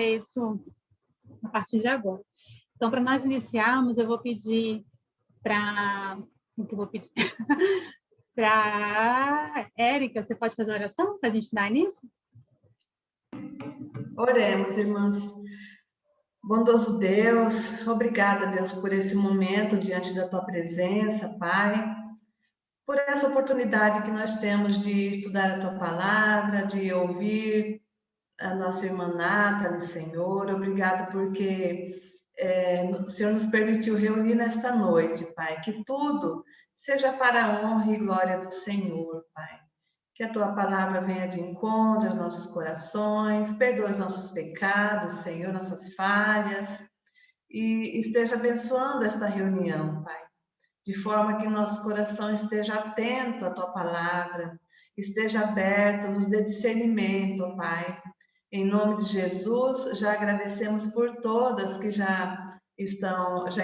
isso a partir de agora. Então, para nós iniciarmos, eu vou pedir para... O que eu vou pedir? Para Érica, você pode fazer a oração para a gente dar início? Oremos, irmãs. Bondoso Deus, obrigada, Deus, por esse momento diante da Tua presença, Pai, por essa oportunidade que nós temos de estudar a Tua palavra, de ouvir a nossa irmã Nathalie, Senhor. Obrigado porque o Senhor nos permitiu reunir nesta noite, Pai, que tudo seja para a honra e glória do Senhor, Pai. Que a Tua palavra venha de encontro aos nossos corações, perdoe os nossos pecados, Senhor, nossas falhas, e esteja abençoando esta reunião, Pai, de forma que nosso coração esteja atento à Tua palavra, esteja aberto, nos dê discernimento, Pai. Em nome de Jesus, já agradecemos por todas que já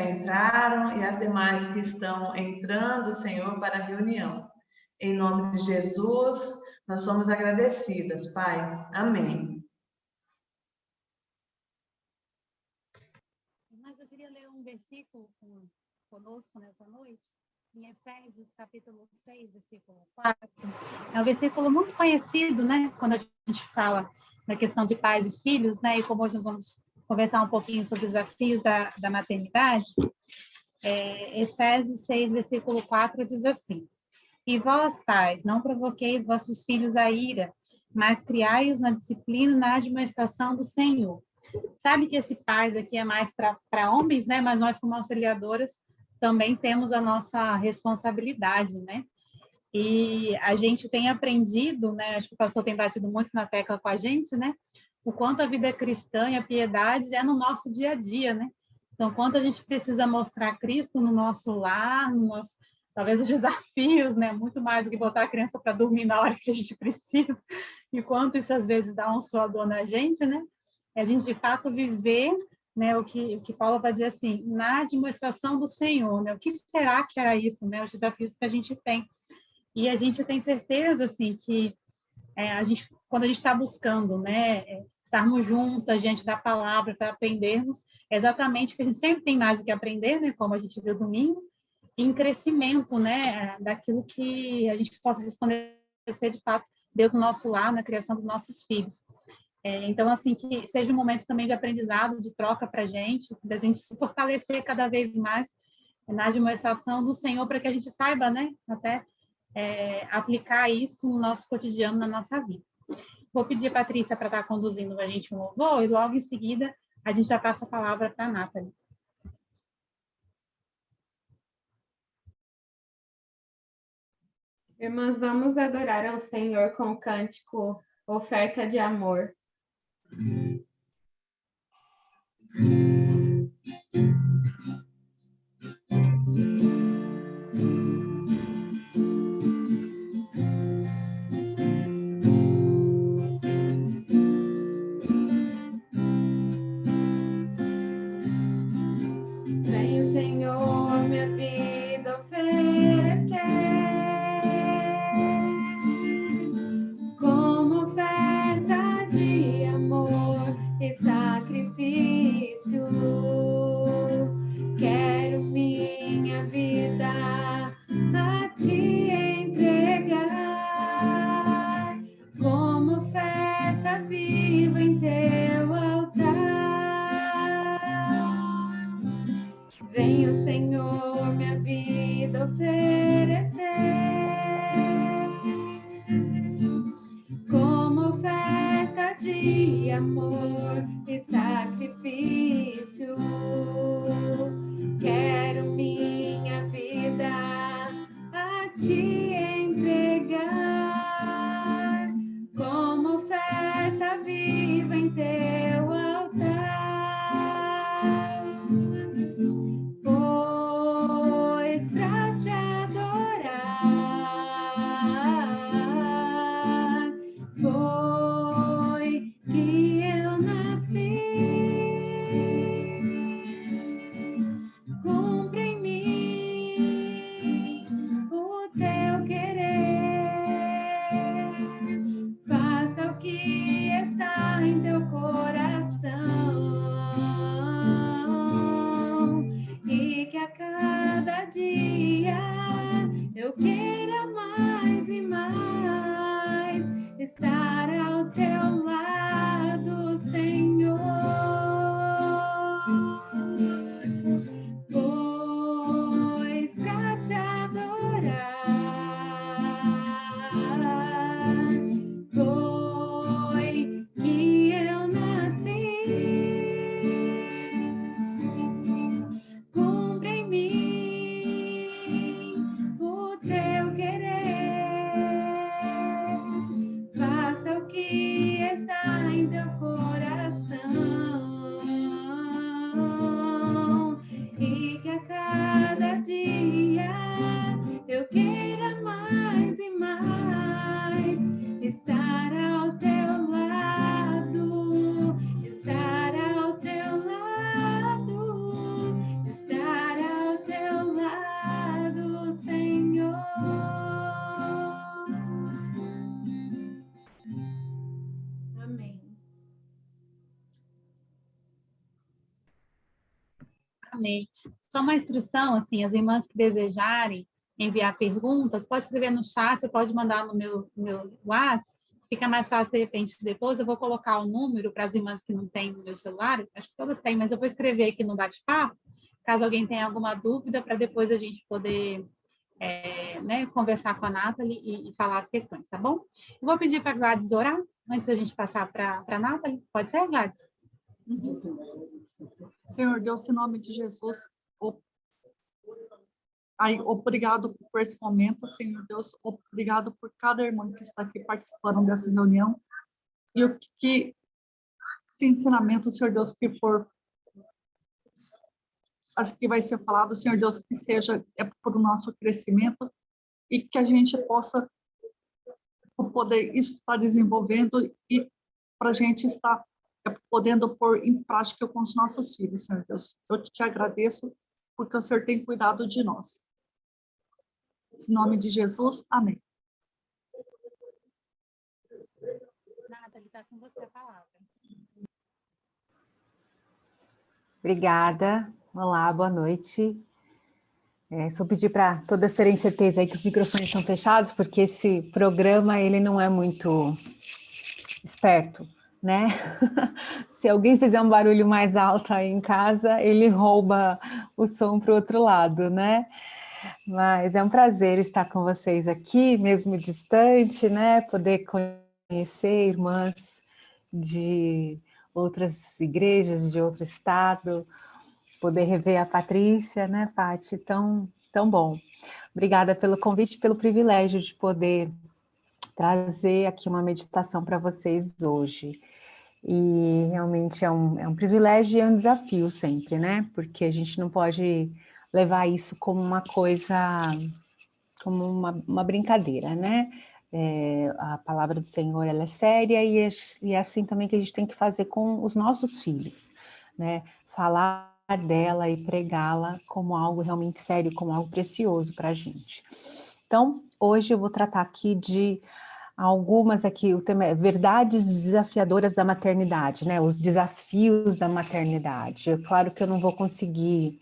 entraram e as demais que estão entrando, Senhor, para a reunião. Em nome de Jesus, nós somos agradecidas, Pai. Amém. Mas eu queria ler um versículo conosco nessa noite, em Efésios, capítulo 6, versículo 4. É um versículo muito conhecido, né? Quando a gente fala da questão de pais e filhos, né? E como hoje nós vamos conversar um pouquinho sobre os desafios da maternidade. Efésios 6, versículo 4, diz assim: E vós, pais, não provoqueis vossos filhos a ira, mas criai-os na disciplina e na admoestação do Senhor. Sabe que esse pais aqui é mais para homens, né? Mas nós, como auxiliadoras, também temos a nossa responsabilidade, né? E a gente tem aprendido, né? Acho que o pastor tem batido muito na tecla com a gente, né? O quanto a vida cristã e a piedade é no nosso dia a dia, né? Então, quanto a gente precisa mostrar Cristo no nosso lar, no nosso, talvez os desafios, né? Muito mais do que botar a criança para dormir na hora que a gente precisa, e quanto isso às vezes dá um suador na gente, né? É a gente de fato viver, né? O que Paulo vai dizer assim, na admoestação do Senhor, né? O que será que era isso, né? Os desafios que a gente tem. E a gente tem certeza, assim, que quando a gente está buscando, né, estarmos juntas diante da palavra para aprendermos, é exatamente o que a gente sempre tem mais do que aprender, né, como a gente viu domingo, em crescimento, né, daquilo que a gente possa responder ser de fato Deus no nosso lar, na criação dos nossos filhos. Então, assim, que seja um momento também de aprendizado, de troca para a gente, da gente se fortalecer cada vez mais na demonstração do Senhor, para que a gente saiba, né, até aplicar isso no nosso cotidiano, na nossa vida. Vou pedir a Patrícia para estar conduzindo a gente um louvor e logo em seguida a gente já passa a palavra para a Nathalie. Irmãs, vamos adorar ao Senhor com o cântico Oferta de Amor. Venho, Senhor, minha vida oferecer como oferta de amor e sacrifício. Quero minha vida a te entregar como oferta viva em teu altar. Venho, Senhor, minha vida oferecer como oferta de amor e sacrifício. Quero minha vida a te entregar como oferta viva em teu altar. Pois pra te adorar foi que eu nasci. Amém. Só uma instrução, assim, as irmãs que desejarem enviar perguntas, pode escrever no chat, ou pode mandar no meu WhatsApp, fica mais fácil, de repente, depois eu vou colocar o número para as irmãs que não têm no meu celular, acho que todas têm, mas eu vou escrever aqui no bate-papo, caso alguém tenha alguma dúvida, para depois a gente poder né, conversar com a Nathalie e falar as questões, tá bom? Eu vou pedir para a Gladys orar, antes da gente passar para a Nathalie. Pode ser, Gladys? Senhor Deus, em nome de Jesus, obrigado por esse momento, Senhor Deus, obrigado por cada irmã que está aqui participando dessa reunião, e o que esse ensinamento, Senhor Deus, que for, acho que vai ser falado, Senhor Deus, que seja por o nosso crescimento, e que a gente possa poder estar desenvolvendo e para a gente estar podendo pôr em prática com os nossos filhos, Senhor Deus. Eu te agradeço porque o Senhor tem cuidado de nós. Em nome de Jesus, amém. Nathalie, está com você a palavra. Obrigada. Olá, boa noite. Só pedir para todas terem certeza aí que os microfones estão fechados, porque esse programa ele não é muito esperto, né? Se alguém fizer um barulho mais alto aí em casa, ele rouba o som para o outro lado, né? Mas é um prazer estar com vocês aqui, mesmo distante, né? Poder conhecer irmãs de outras igrejas, de outro estado, poder rever a Patrícia, né, Paty? Tão bom. Obrigada pelo convite, pelo privilégio de poder trazer aqui uma meditação para vocês hoje. E realmente é um privilégio e é um desafio sempre, né? Porque a gente não pode levar isso como uma coisa, como uma brincadeira, né? A palavra do Senhor, ela é séria e é assim também que a gente tem que fazer com os nossos filhos, né? Falar dela e pregá-la como algo realmente sério, como algo precioso para a gente. Então, hoje eu vou tratar aqui de algumas aqui, o tema é verdades desafiadoras da maternidade, né? Os desafios da maternidade. É claro que eu não vou conseguir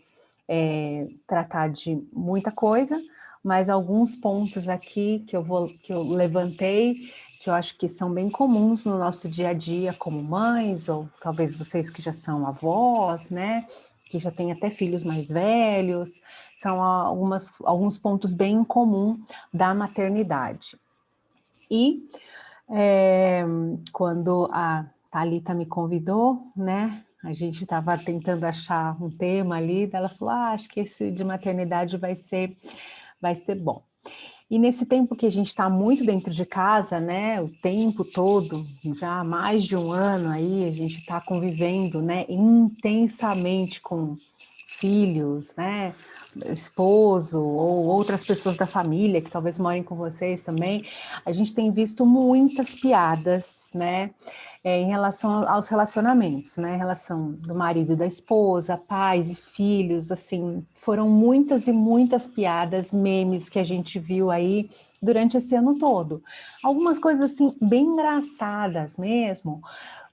tratar de muita coisa, mas alguns pontos aqui que eu levantei, que eu acho que são bem comuns no nosso dia a dia como mães, ou talvez vocês que já são avós, né? Que já têm até filhos mais velhos, são alguns pontos bem em comum da maternidade. E quando a Thalita me convidou, né, a gente estava tentando achar um tema ali, ela falou, acho que esse de maternidade vai ser bom. E nesse tempo que a gente está muito dentro de casa, né, o tempo todo, já há mais de um ano aí, a gente está convivendo, né, intensamente com filhos, né, esposo ou outras pessoas da família que talvez morem com vocês também, a gente tem visto muitas piadas, né, em relação aos relacionamentos, né, em relação do marido e da esposa, pais e filhos, assim, foram muitas e muitas piadas, memes que a gente viu aí durante esse ano todo. Algumas coisas, assim, bem engraçadas mesmo,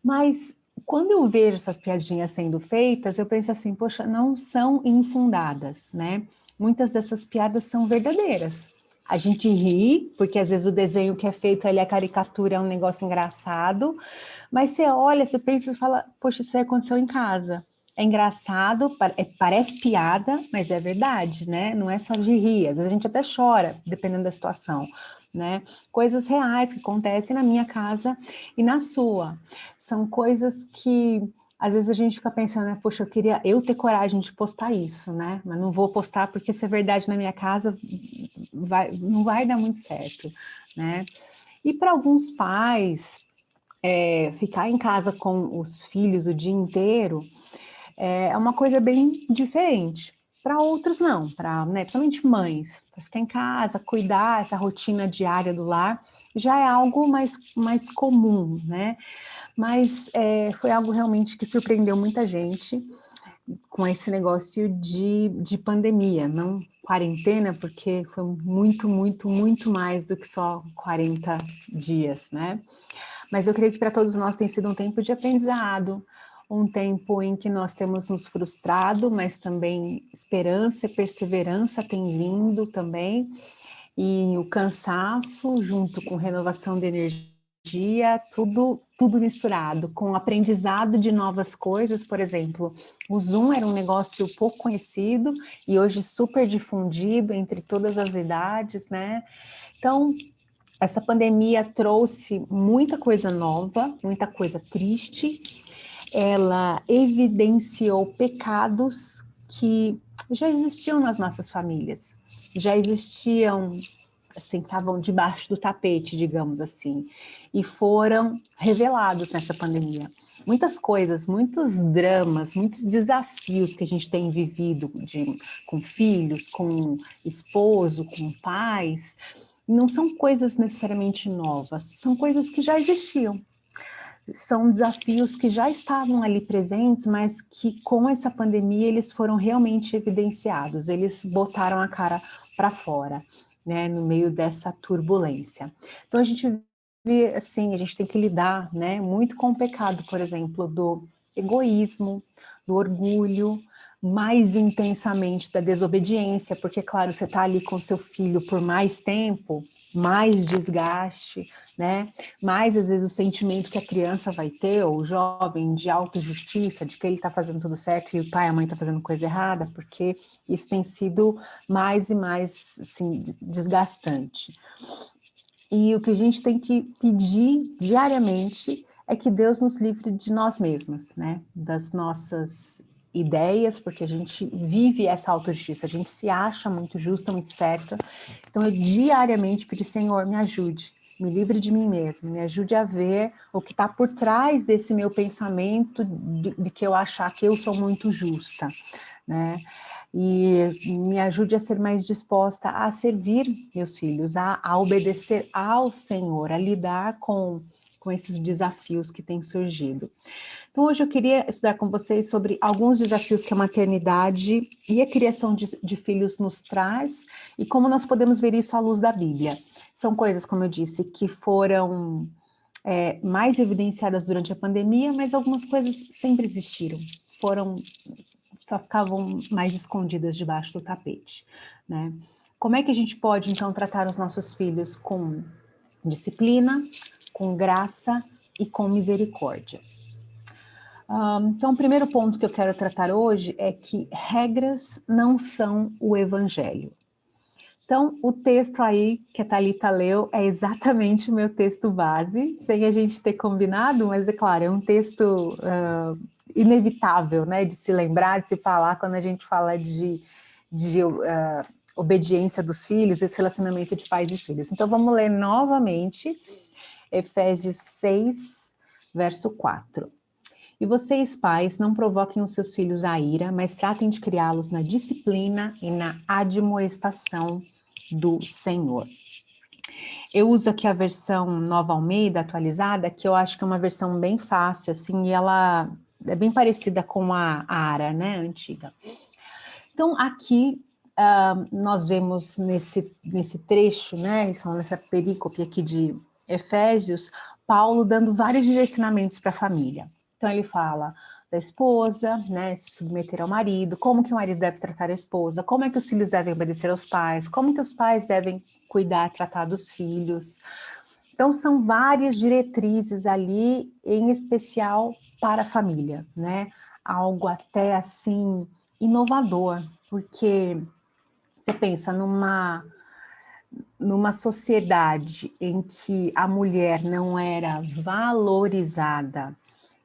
mas quando eu vejo essas piadinhas sendo feitas, eu penso assim, poxa, não são infundadas, né? Muitas dessas piadas são verdadeiras. A gente ri, porque às vezes o desenho que é feito ali, a caricatura é um negócio engraçado, mas você olha, você pensa e fala, poxa, isso aí aconteceu em casa. É engraçado, parece piada, mas é verdade, né? Não é só de rir, às vezes a gente até chora, dependendo da situação, né? Coisas reais que acontecem na minha casa e na sua. São coisas que às vezes a gente fica pensando, né? Poxa, eu queria ter coragem de postar isso, né? Mas não vou postar porque se é verdade na minha casa, não vai dar muito certo, né? E para alguns pais, ficar em casa com os filhos o dia inteiro é uma coisa bem diferente. Para outros não, né, principalmente mães, para ficar em casa, cuidar, essa rotina diária do lar, já é algo mais comum, né? Mas foi algo realmente que surpreendeu muita gente com esse negócio de pandemia, não quarentena, porque foi muito, muito, muito mais do que só 40 dias, né? Mas eu creio que para todos nós tem sido um tempo de aprendizado, um tempo em que nós temos nos frustrado, mas também esperança e perseverança tem vindo também, e o cansaço junto com renovação de energia, tudo misturado, com aprendizado de novas coisas. Por exemplo, o Zoom era um negócio pouco conhecido e hoje super difundido entre todas as idades, né? Então, essa pandemia trouxe muita coisa nova, muita coisa triste. Ela evidenciou pecados que já existiam nas nossas famílias, já existiam, assim, estavam debaixo do tapete, digamos assim, e foram revelados nessa pandemia. Muitas coisas, muitos dramas, muitos desafios que a gente tem vivido com filhos, com esposo, com pais, não são coisas necessariamente novas, são coisas que já existiam. São desafios que já estavam ali presentes, mas que com essa pandemia eles foram realmente evidenciados, eles botaram a cara para fora, né, no meio dessa turbulência. Então a gente vê, assim, a gente tem que lidar, né, muito com o pecado, por exemplo, do egoísmo, do orgulho, mais intensamente da desobediência, porque, claro, você está ali com seu filho por mais tempo, mais desgaste, né? Mais, às vezes, o sentimento que a criança vai ter, ou o jovem, de autojustiça, de que ele está fazendo tudo certo e o pai e a mãe estão fazendo coisa errada, porque isso tem sido mais e mais, assim, desgastante. E o que a gente tem que pedir diariamente é que Deus nos livre de nós mesmas, né? Das nossas ideias, porque a gente vive essa autojustiça, a gente se acha muito justa, muito certa. Então, eu diariamente pedir, Senhor, me ajude, me livre de mim mesma, me ajude a ver o que está por trás desse meu pensamento de que eu achar que eu sou muito justa, né? E me ajude a ser mais disposta a servir meus filhos, a obedecer ao Senhor, a lidar com esses desafios que têm surgido. Então, hoje eu queria estudar com vocês sobre alguns desafios que a maternidade e a criação de filhos nos traz e como nós podemos ver isso à luz da Bíblia. São coisas, como eu disse, que foram mais evidenciadas durante a pandemia, mas algumas coisas sempre existiram, só ficavam mais escondidas debaixo do tapete, né? Como é que a gente pode, então, tratar os nossos filhos com disciplina, com graça e com misericórdia? Então, o primeiro ponto que eu quero tratar hoje é que regras não são o evangelho. Então, o texto aí que a Thalita leu é exatamente o meu texto base, sem a gente ter combinado, mas é claro, é um texto inevitável, né, de se lembrar, de se falar quando a gente fala de obediência dos filhos, esse relacionamento de pais e filhos. Então, vamos ler novamente Efésios 6, verso 4. E vocês, pais, não provoquem os seus filhos à ira, mas tratem de criá-los na disciplina e na admoestação do Senhor. Eu uso aqui a versão Nova Almeida atualizada, que eu acho que é uma versão bem fácil, assim, e ela é bem parecida com a Ara, né, antiga. Então, aqui nós vemos nesse trecho, né, nessa perícope aqui de Efésios, Paulo dando vários direcionamentos para a família. Então, ele fala da esposa, né, se submeter ao marido, como que o marido deve tratar a esposa, como é que os filhos devem obedecer aos pais, como que os pais devem cuidar, tratar dos filhos. Então, são várias diretrizes ali, em especial para a família, né? Algo até, assim, inovador, porque você pensa numa sociedade em que a mulher não era valorizada,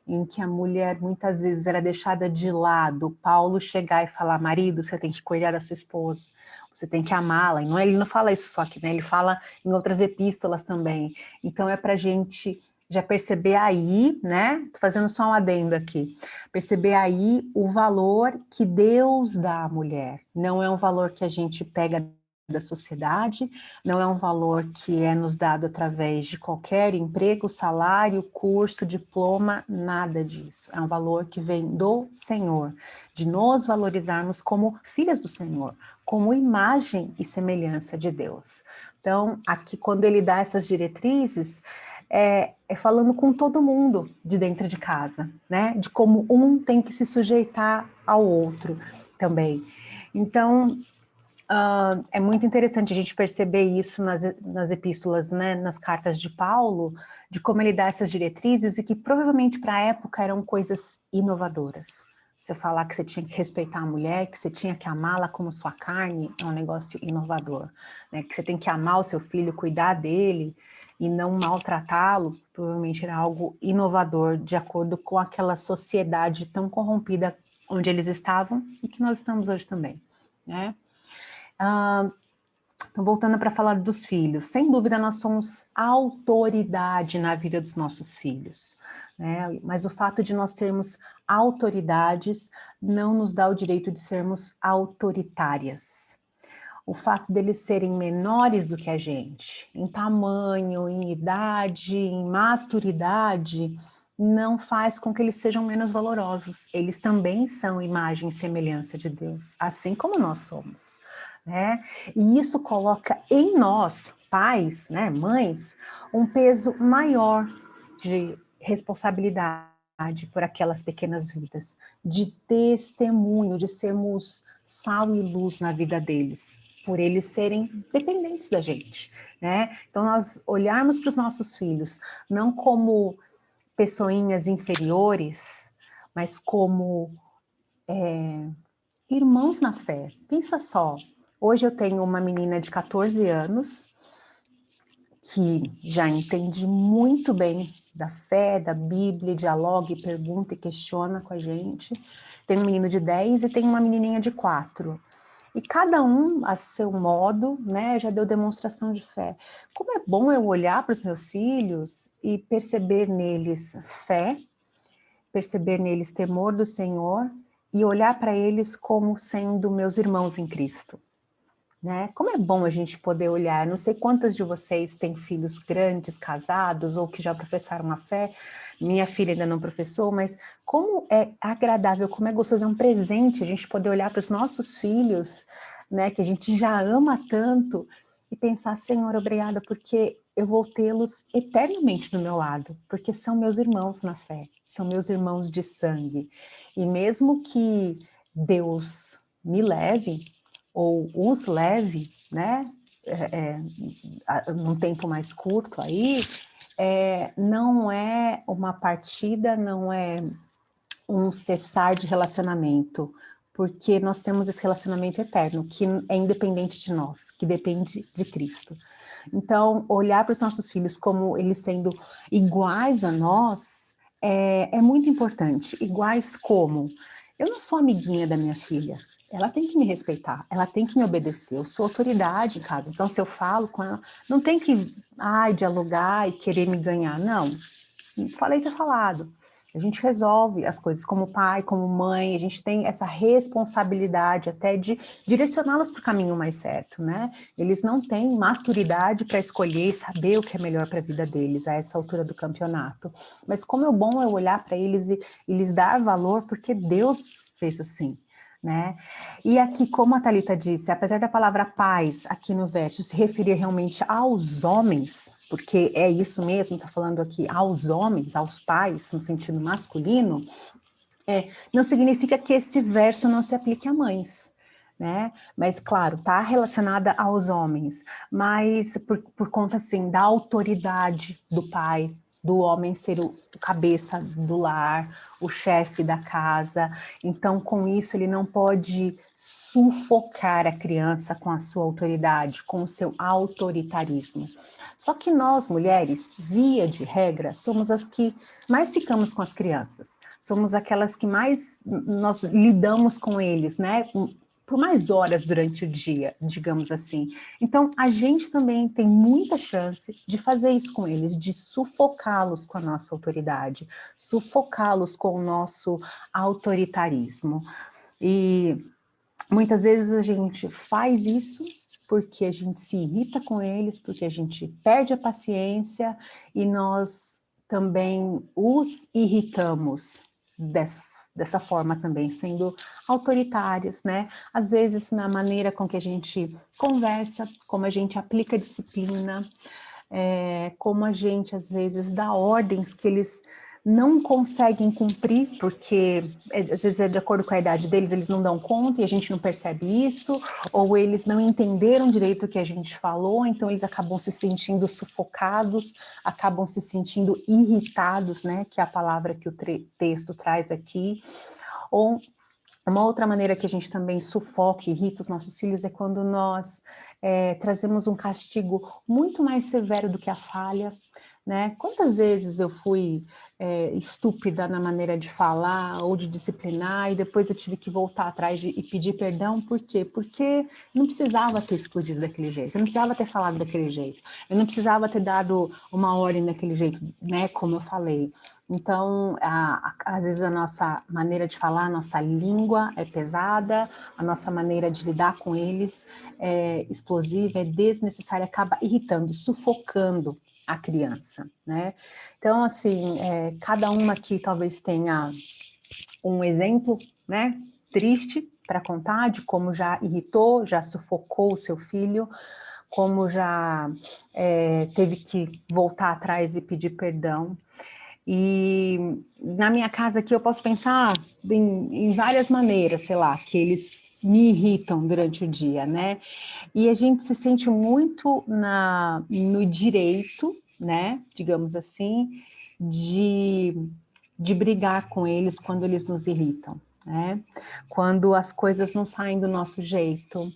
em que a mulher muitas vezes era deixada de lado, Paulo chegar e falar, marido, você tem que cuidar da sua esposa, você tem que amá-la, e ele não fala isso só aqui, né? Ele fala em outras epístolas também. Então é para a gente já perceber aí, né? Tô fazendo só um adendo aqui, perceber aí o valor que Deus dá à mulher, não é um valor que a gente pega da sociedade, não é um valor que é nos dado através de qualquer emprego, salário, curso, diploma, nada disso. É um valor que vem do Senhor, de nos valorizarmos como filhas do Senhor, como imagem e semelhança de Deus. Então, aqui quando ele dá essas diretrizes, é falando com todo mundo de dentro de casa, né? De como um tem que se sujeitar ao outro também. Então, é muito interessante a gente perceber isso nas epístolas, né, nas cartas de Paulo, de como ele dá essas diretrizes e que provavelmente para a época eram coisas inovadoras. Você falar que você tinha que respeitar a mulher, que você tinha que amá-la como sua carne, é um negócio inovador, né? Que você tem que amar o seu filho, cuidar dele e não maltratá-lo, provavelmente era algo inovador, de acordo com aquela sociedade tão corrompida onde eles estavam e que nós estamos hoje também, né? Então, voltando para falar dos filhos, sem dúvida nós somos autoridade na vida dos nossos filhos, né? Mas o fato de nós termos autoridades não nos dá o direito de sermos autoritárias. O fato deles serem menores do que a gente, em tamanho, em idade, em maturidade, não faz com que eles sejam menos valorosos. Eles também são imagem e semelhança de Deus, assim como nós somos, né? E isso coloca em nós, pais, né, mães, um peso maior de responsabilidade por aquelas pequenas vidas, de testemunho, de sermos sal e luz na vida deles, por eles serem dependentes da gente, né? Então, nós olharmos para os nossos filhos, não como pessoinhas inferiores, mas como irmãos na fé. Pensa só, hoje eu tenho uma menina de 14 anos, que já entende muito bem da fé, da Bíblia, dialoga, pergunta e questiona com a gente. Tem um menino de 10 e tem uma menininha de 4. E cada um, a seu modo, né, já deu demonstração de fé. Como é bom eu olhar para os meus filhos e perceber neles fé, perceber neles temor do Senhor e olhar para eles como sendo meus irmãos em Cristo. Né? Como é bom a gente poder olhar, não sei quantas de vocês têm filhos grandes, casados, ou que já professaram a fé, minha filha ainda não professou, mas como é agradável, como é gostoso, é um presente a gente poder olhar para os nossos filhos, né, que a gente já ama tanto, e pensar, Senhor, obrigada, porque eu vou tê-los eternamente do meu lado, porque são meus irmãos na fé, são meus irmãos de sangue, e mesmo que Deus me leve, ou os leve, né, num tempo mais curto aí, não é uma partida, não é um cessar de relacionamento, porque nós temos esse relacionamento eterno, que é independente de nós, que depende de Cristo. Então, olhar para os nossos filhos como eles sendo iguais a nós é muito importante. Iguais como? Eu não sou amiguinha da minha filha, ela tem que me respeitar, ela tem que me obedecer, eu sou autoridade em casa, então se eu falo com ela, não tem que dialogar e querer me ganhar, não, falei, tá falado. A gente resolve as coisas como pai, como mãe, a gente tem essa responsabilidade até de direcioná-los para o caminho mais certo, né? Eles não têm maturidade para escolher e saber o que é melhor para a vida deles a essa altura do campeonato. Mas como é bom eu olhar para eles e lhes dar valor, porque Deus fez assim, né? E aqui, como a Thalita disse, apesar da palavra pais aqui no verso se referir realmente aos homens, porque é isso mesmo, está falando aqui aos homens, aos pais, no sentido masculino, não significa que esse verso não se aplique a mães, né? Mas, claro, está relacionada aos homens, mas por conta, assim, da autoridade do pai, do homem ser o cabeça do lar, o chefe da casa. Então, com isso, ele não pode sufocar a criança com a sua autoridade, com o seu autoritarismo. Só que nós, mulheres, via de regra, somos as que mais ficamos com as crianças. Somos aquelas que mais nós lidamos com eles, né? Por mais horas durante o dia, digamos assim. Então, a gente também tem muita chance de fazer isso com eles, de sufocá-los com a nossa autoridade, sufocá-los com o nosso autoritarismo. E muitas vezes a gente faz isso porque a gente se irrita com eles, porque a gente perde a paciência e nós também os irritamos dessa forma também, sendo autoritários, né? Às vezes na maneira com que a gente conversa, como a gente aplica disciplina, como a gente, às vezes, dá ordens que eles não conseguem cumprir, porque às vezes é de acordo com a idade deles, eles não dão conta e a gente não percebe isso, ou eles não entenderam direito o que a gente falou, então eles acabam se sentindo sufocados, acabam se sentindo irritados, né, que é a palavra que o texto traz aqui. Ou uma outra maneira que a gente também sufoca e irrita os nossos filhos é quando nós trazemos um castigo muito mais severo do que a falha, né? Quantas vezes eu fui estúpida na maneira de falar ou de disciplinar e depois eu tive que voltar atrás e pedir perdão, por quê? Porque não precisava ter explodido daquele jeito, eu não precisava ter falado daquele jeito, eu não precisava ter dado uma ordem daquele jeito, né? Como eu falei. Então, às vezes a nossa maneira de falar, a nossa língua é pesada, a nossa maneira de lidar com eles é explosiva, é desnecessária, acaba irritando, sufocando a criança, né? Então, assim, cada uma aqui talvez tenha um exemplo, né, triste para contar de como já irritou, já sufocou o seu filho, como já teve que voltar atrás e pedir perdão. E na minha casa aqui eu posso pensar em várias maneiras, sei lá, que eles me irritam durante o dia, né? E a gente se sente muito no direito, né, digamos assim, de brigar com eles quando eles nos irritam, né? Quando as coisas não saem do nosso jeito,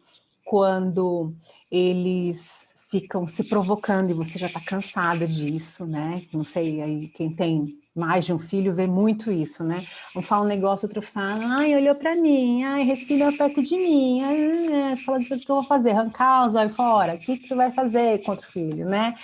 quando eles ficam se provocando e você já está cansada disso, né? Não sei, aí quem tem mais de um filho vê muito isso, né? Um fala um negócio, outro fala, ai, olhou para mim, ai, respirou perto de mim, ai, fala o que eu vou fazer, arrancar os olhos fora, o que você vai fazer contra o filho, né?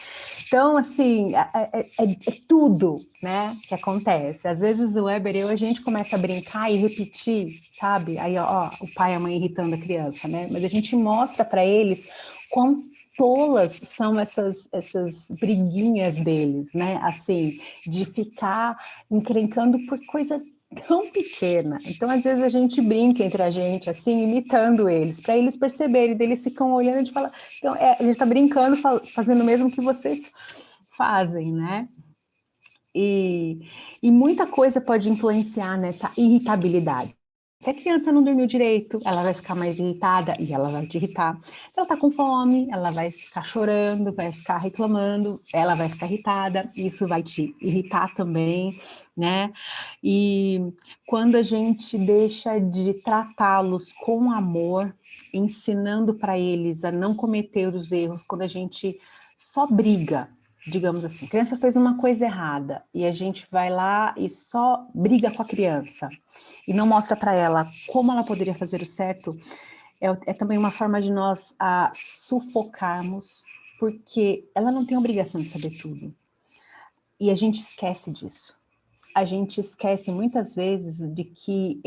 Então, assim, é tudo, né, que acontece. Às vezes o Weber e eu, a gente começa a brincar e repetir, sabe? Aí, ó, o pai e a mãe irritando a criança, né? Mas a gente mostra para eles quão tolas são essas briguinhas deles, né? Assim, de ficar encrencando por coisa tão pequena. Então, às vezes a gente brinca entre a gente, assim, imitando eles, para eles perceberem, eles ficam olhando e falam, então, a gente está brincando, fazendo o mesmo que vocês fazem, né? E muita coisa pode influenciar nessa irritabilidade. Se a criança não dormiu direito, ela vai ficar mais irritada e ela vai te irritar. Se ela está com fome, ela vai ficar chorando, vai ficar reclamando, ela vai ficar irritada, isso vai te irritar também, né? E quando a gente deixa de tratá-los com amor, ensinando para eles a não cometer os erros, quando a gente só briga, digamos assim, a criança fez uma coisa errada e a gente vai lá e só briga com a criança e não mostra para ela como ela poderia fazer o certo, é também uma forma de nós sufocarmos, porque ela não tem obrigação de saber tudo. E a gente esquece disso. A gente esquece muitas vezes de que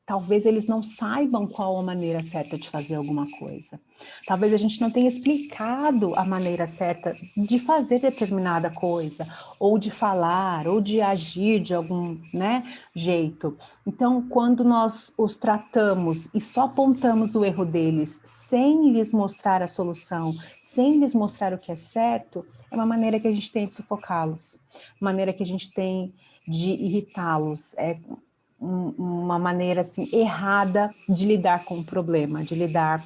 talvez eles não saibam qual a maneira certa de fazer alguma coisa. Talvez a gente não tenha explicado a maneira certa de fazer determinada coisa, ou de falar, ou de agir de algum, né, jeito. Então, quando nós os tratamos e só apontamos o erro deles, sem lhes mostrar a solução, sem lhes mostrar o que é certo, é uma maneira que a gente tem de sufocá-los, maneira que a gente tem de irritá-los, uma maneira assim errada de lidar com o problema, de lidar,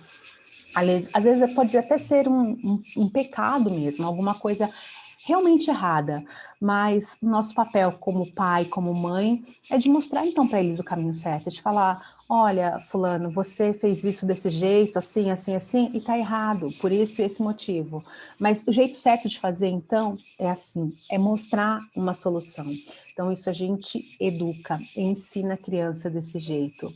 às vezes pode até ser um pecado mesmo, alguma coisa realmente errada, mas o nosso papel como pai, como mãe, é de mostrar então para eles o caminho certo, de falar, olha, fulano, você fez isso desse jeito, assim, assim, assim, e tá errado, por isso e esse motivo. Mas o jeito certo de fazer, então, é assim, é mostrar uma solução. Então, isso a gente educa, ensina a criança desse jeito.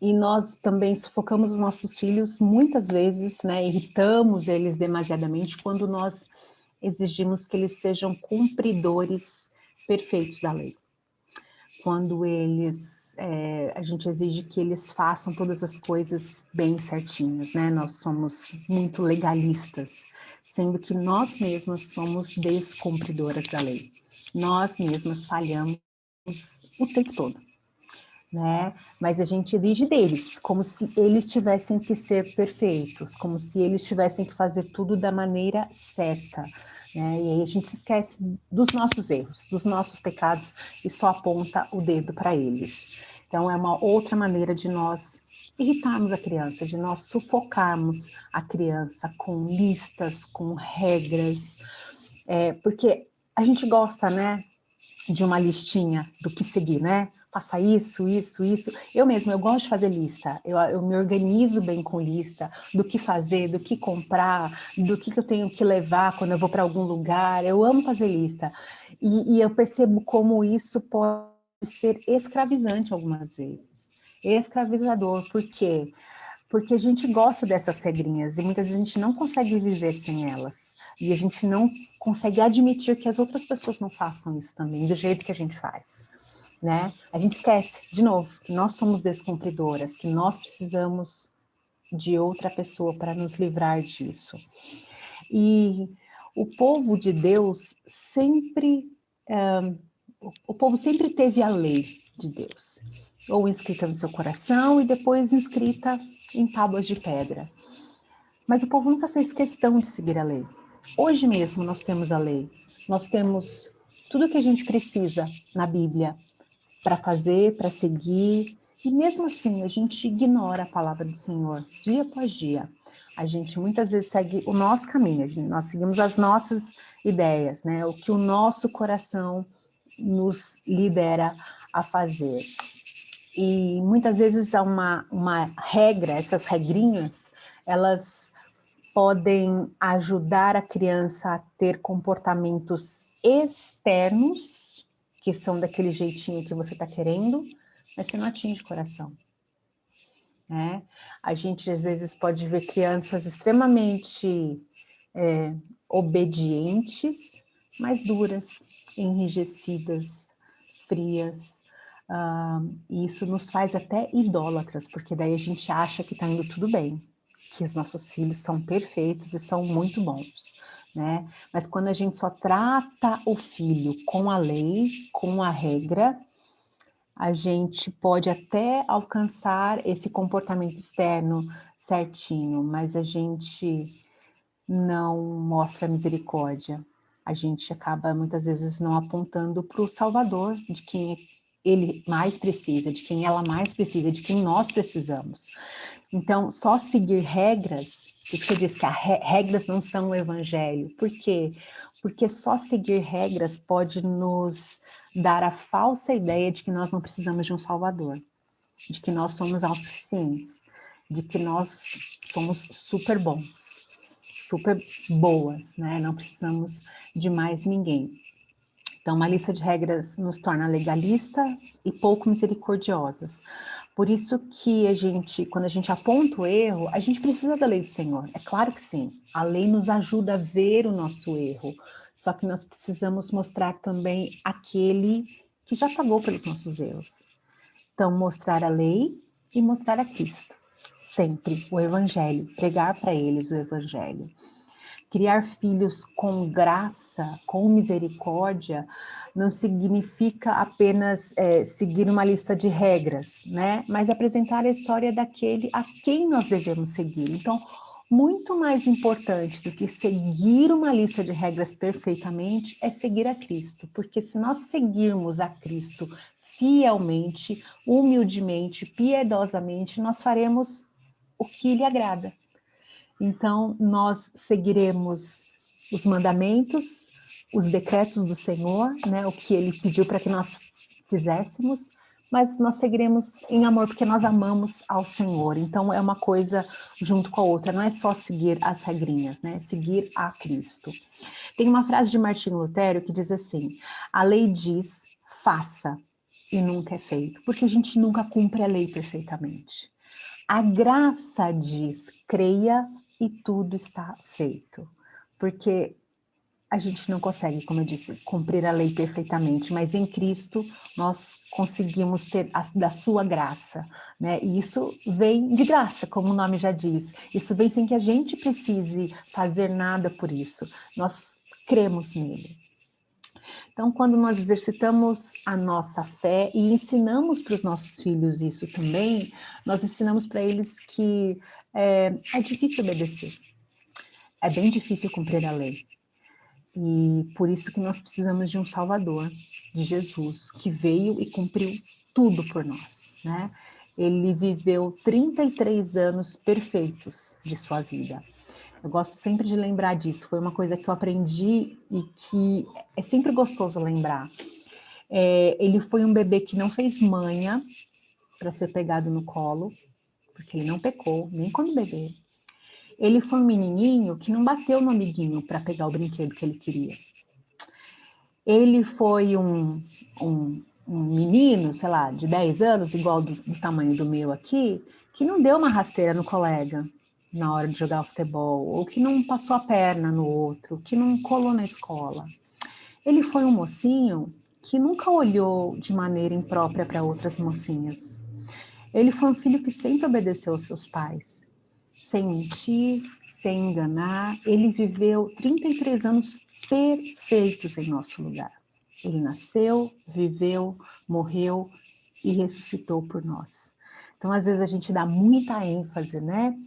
E nós também sufocamos os nossos filhos muitas vezes, né, irritamos eles demasiadamente quando nós exigimos que eles sejam cumpridores perfeitos da lei. Quando a gente exige que eles façam todas as coisas bem certinhas, né? Nós somos muito legalistas, sendo que nós mesmas somos descumpridoras da lei. Nós mesmas falhamos o tempo todo. né? Mas a gente exige deles, como se eles tivessem que ser perfeitos, como se eles tivessem que fazer tudo da maneira certa, né? E aí a gente se esquece dos nossos erros, dos nossos pecados e só aponta o dedo para eles. Então é uma outra maneira de nós irritarmos a criança, de nós sufocarmos a criança com listas, com regras, porque a gente gosta, né, de uma listinha do que seguir, né? Faça isso, isso, isso. Eu mesma, eu gosto de fazer lista. Eu me organizo bem com lista do que fazer, do que comprar, do que eu tenho que levar quando eu vou para algum lugar. Eu amo fazer lista. E eu percebo como isso pode ser escravizante algumas vezes. Escravizador. Por quê? Porque a gente gosta dessas regrinhas e muitas vezes a gente não consegue viver sem elas. E a gente não consegue admitir que as outras pessoas não façam isso também, do jeito que a gente faz, né? A gente esquece, de novo, que nós somos descumpridoras, que nós precisamos de outra pessoa para nos livrar disso. E o povo de Deus sempre... o povo sempre teve a lei de Deus, ou inscrita no seu coração e depois inscrita em tábuas de pedra. Mas o povo nunca fez questão de seguir a lei. Hoje mesmo nós temos a lei, nós temos tudo o que a gente precisa na Bíblia para fazer, para seguir, e mesmo assim a gente ignora a palavra do Senhor dia após dia. A gente muitas vezes segue o nosso caminho, nós seguimos as nossas ideias, né? O que o nosso coração nos lidera a fazer. E muitas vezes há uma regra, essas regrinhas, elas podem ajudar a criança a ter comportamentos externos, que são daquele jeitinho que você está querendo, mas você não atinge o coração, né? A gente às vezes pode ver crianças extremamente obedientes, mas duras, enrijecidas, frias, e isso nos faz até idólatras, porque daí a gente acha que está indo tudo bem, que os nossos filhos são perfeitos e são muito bons, né? Mas quando a gente só trata o filho com a lei, com a regra, a gente pode até alcançar esse comportamento externo certinho, mas a gente não mostra misericórdia. A gente acaba muitas vezes não apontando para o Salvador, de quem ele mais precisa, de quem ela mais precisa, de quem nós precisamos. Então, só seguir regras, por isso que eu disse que regras não são o evangelho. Por quê? Porque só seguir regras pode nos dar a falsa ideia de que nós não precisamos de um Salvador, de que nós somos autossuficientes, de que nós somos super bons, super boas, né? Não precisamos de mais ninguém. Então, uma lista de regras nos torna legalista e pouco misericordiosas. Por isso que quando a gente aponta o erro, a gente precisa da lei do Senhor. É claro que sim, a lei nos ajuda a ver o nosso erro, só que nós precisamos mostrar também aquele que já pagou pelos nossos erros. Então, mostrar a lei e mostrar a Cristo. Sempre o Evangelho, pregar para eles o Evangelho. Criar filhos com graça, com misericórdia, não significa apenas seguir uma lista de regras, né? Mas apresentar a história daquele a quem nós devemos seguir. Então, muito mais importante do que seguir uma lista de regras perfeitamente é seguir a Cristo, porque se nós seguirmos a Cristo fielmente, humildemente, piedosamente, nós faremos o que lhe agrada. Então, nós seguiremos os mandamentos, os decretos do Senhor, né, o que Ele pediu para que nós fizéssemos, mas nós seguiremos em amor, porque nós amamos ao Senhor. Então, é uma coisa junto com a outra, não é só seguir as regrinhas, né, seguir a Cristo. Tem uma frase de Martinho Lutero que diz assim: a lei diz, faça, e nunca é feito, porque a gente nunca cumpre a lei perfeitamente. A graça diz, creia, e tudo está feito, porque a gente não consegue, como eu disse, cumprir a lei perfeitamente, mas em Cristo nós conseguimos ter da sua graça, né? E isso vem de graça, como o nome já diz. Isso vem sem que a gente precise fazer nada por isso. Nós cremos nele. Então, quando nós exercitamos a nossa fé e ensinamos para os nossos filhos isso também, nós ensinamos para eles que é difícil obedecer, é bem difícil cumprir a lei. E por isso que nós precisamos de um Salvador, de Jesus, que veio e cumpriu tudo por nós, né? Ele viveu 33 anos perfeitos de sua vida. Eu gosto sempre de lembrar disso, foi uma coisa que eu aprendi e que é sempre gostoso lembrar. Ele foi um bebê que não fez manha para ser pegado no colo, porque ele não pecou, nem quando bebê. Ele foi um menininho que não bateu no amiguinho para pegar o brinquedo que ele queria. Ele foi um menino, sei lá, de 10 anos, igual do tamanho do meu aqui, que não deu uma rasteira no colega na hora de jogar futebol, ou que não passou a perna no outro, que não colou na escola. Ele foi um mocinho que nunca olhou de maneira imprópria para outras mocinhas. Ele foi um filho que sempre obedeceu aos seus pais, sem mentir, sem enganar. Ele viveu 33 anos perfeitos em nosso lugar. Ele nasceu, viveu, morreu e ressuscitou por nós. Então, às vezes, a gente dá muita ênfase, né?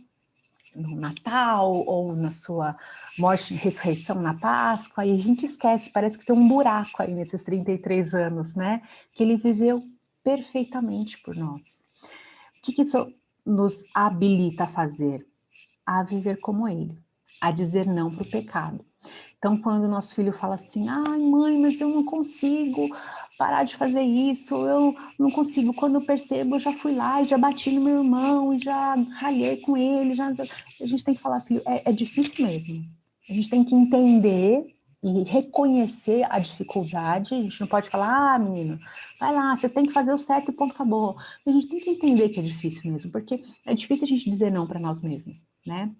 No Natal ou na sua morte e ressurreição na Páscoa, e a gente esquece, parece que tem um buraco aí nesses 33 anos, né? Que ele viveu perfeitamente por nós. O que isso nos habilita a fazer? A viver como ele, a dizer não para o pecado. Então, quando o nosso filho fala assim, ai mãe, mas eu não consigo parar de fazer isso, eu não consigo, quando eu percebo, eu já fui lá e já bati no meu irmão, e já ralhei com ele, a gente tem que falar, filho, é difícil mesmo. A gente tem que entender e reconhecer a dificuldade, a gente não pode falar, menino, vai lá, você tem que fazer o certo e ponto, acabou. A gente tem que entender que é difícil mesmo, porque é difícil a gente dizer não para nós mesmos, né?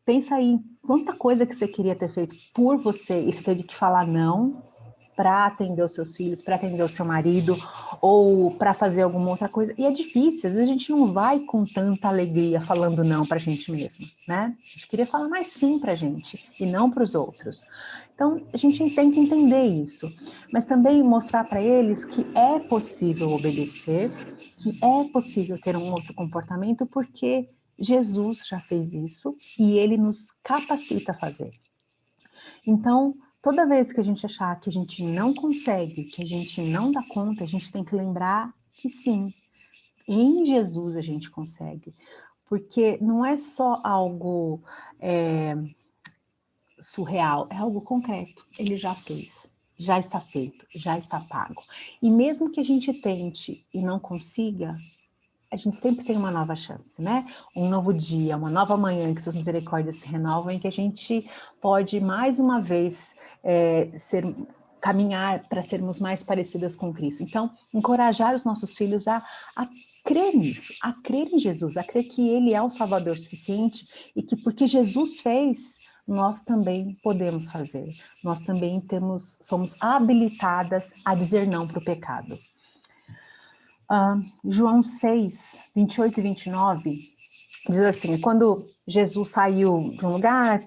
Pensa aí, quanta coisa que você queria ter feito por você e você teve que falar não para atender os seus filhos, para atender o seu marido ou para fazer alguma outra coisa. E é difícil, às vezes a gente não vai com tanta alegria falando não para a gente mesmo, né? A gente queria falar mais sim para a gente e não para os outros. Então, a gente tem que entender isso, mas também mostrar para eles que é possível obedecer, que é possível ter um outro comportamento, porque Jesus já fez isso e ele nos capacita a fazer. Então, toda vez que a gente achar que a gente não consegue, que a gente não dá conta, a gente tem que lembrar que sim, em Jesus a gente consegue. Porque não é só algo surreal, é algo concreto. Ele já fez, já está feito, já está pago. E mesmo que a gente tente e não consiga, a gente sempre tem uma nova chance, né? Um novo dia, uma nova manhã em que suas misericórdias se renovam, em que a gente pode mais uma vez caminhar para sermos mais parecidas com Cristo. Então, encorajar os nossos filhos a crer nisso, a crer em Jesus, a crer que Ele é o Salvador suficiente e que porque Jesus fez, nós também podemos fazer. Nós também somos habilitadas a dizer não para o pecado. João 6, 28 e 29, diz assim, quando Jesus saiu de um lugar,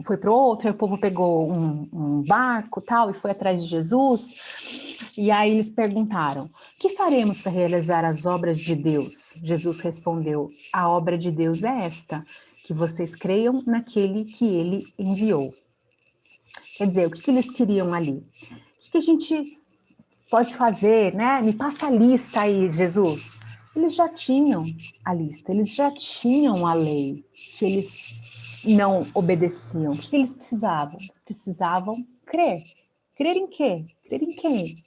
foi para outro, aí o povo pegou um barco tal, e foi atrás de Jesus, e aí eles perguntaram, o que faremos para realizar as obras de Deus? Jesus respondeu, a obra de Deus é esta, que vocês creiam naquele que ele enviou. Quer dizer, o que eles queriam ali? O que a gente pode fazer, né? Me passa a lista aí, Jesus. Eles já tinham a lista, eles já tinham a lei que eles não obedeciam. O que eles precisavam? Precisavam crer. Crer em quê? Crer em quem?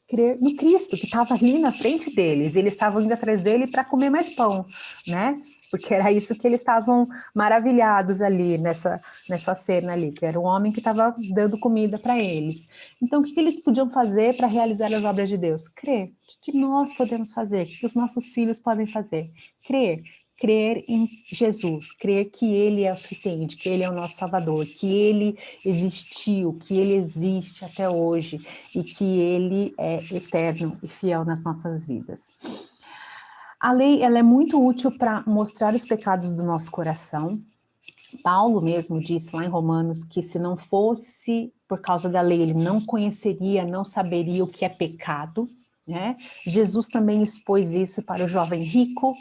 Crer no Cristo, que estava ali na frente deles. Eles estavam indo atrás dele para comer mais pão, né? Porque era isso que eles estavam maravilhados ali nessa cena ali, que era um homem que estava dando comida para eles. Então, o que eles podiam fazer para realizar as obras de Deus? Crer. O que nós podemos fazer? O que os nossos filhos podem fazer? Crer. Crer em Jesus, crer que Ele é o suficiente, que Ele é o nosso Salvador, que Ele existiu, que Ele existe até hoje e que Ele é eterno e fiel nas nossas vidas. A lei, ela é muito útil para mostrar os pecados do nosso coração, Paulo mesmo disse lá em Romanos que se não fosse por causa da lei, ele não conheceria, não saberia o que é pecado, né? Jesus também expôs isso para o jovem rico,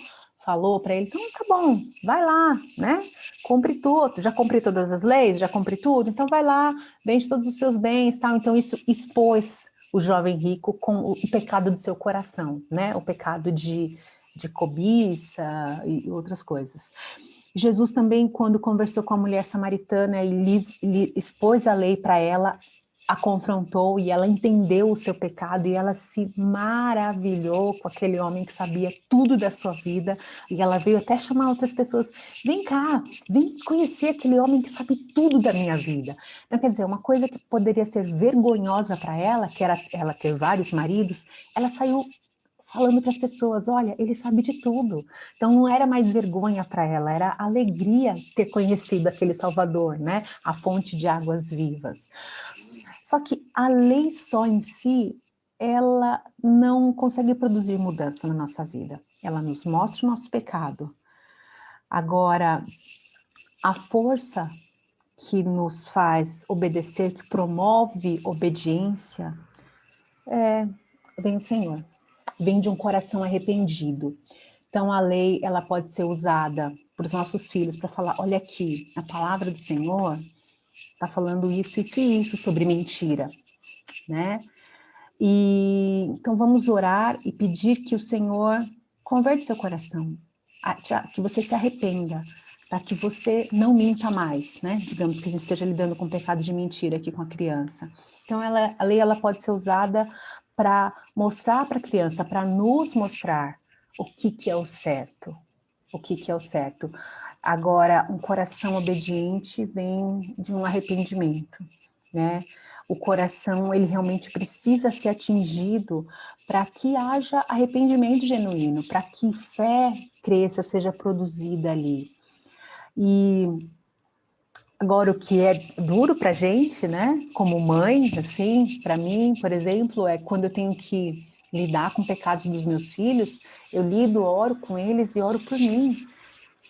falou para ele, então tá bom, vai lá, né? Cumpre tudo, já cumpri todas as leis, já cumpri tudo, então vai lá, vende todos os seus bens, tal. Então isso expôs o jovem rico com o pecado do seu coração, né? O pecado de cobiça e outras coisas. Jesus também, quando conversou com a mulher samaritana e lhe expôs a lei para ela, a confrontou e ela entendeu o seu pecado e ela se maravilhou com aquele homem que sabia tudo da sua vida e ela veio até chamar outras pessoas, vem cá, vem conhecer aquele homem que sabe tudo da minha vida. Então, quer dizer, uma coisa que poderia ser vergonhosa para ela, que era ela ter vários maridos, ela saiu falando para as pessoas, olha, ele sabe de tudo. Então não era mais vergonha para ela, era alegria ter conhecido aquele Salvador, né? A fonte de águas vivas. Só que a lei só em si, ela não consegue produzir mudança na nossa vida. Ela nos mostra o nosso pecado. Agora, a força que nos faz obedecer, que promove obediência, vem do Senhor. Vem de um coração arrependido. Então, a lei, ela pode ser usada para os nossos filhos, para falar, olha aqui, a palavra do Senhor está falando isso, isso e isso sobre mentira, né? E então vamos orar e pedir que o Senhor converte seu coração, que você se arrependa, para que você não minta mais, né? Digamos que a gente esteja lidando com o pecado de mentira aqui com a criança. Então, a lei ela pode ser usada para mostrar para a criança, para nos mostrar o que é o certo, o que é o certo. Agora, um coração obediente vem de um arrependimento, né? O coração, ele realmente precisa ser atingido para que haja arrependimento genuíno, para que fé cresça, seja produzida ali. E agora, o que é duro para a gente, né, como mãe, assim, para mim, por exemplo, é quando eu tenho que lidar com pecados dos meus filhos, eu lido, oro com eles e oro por mim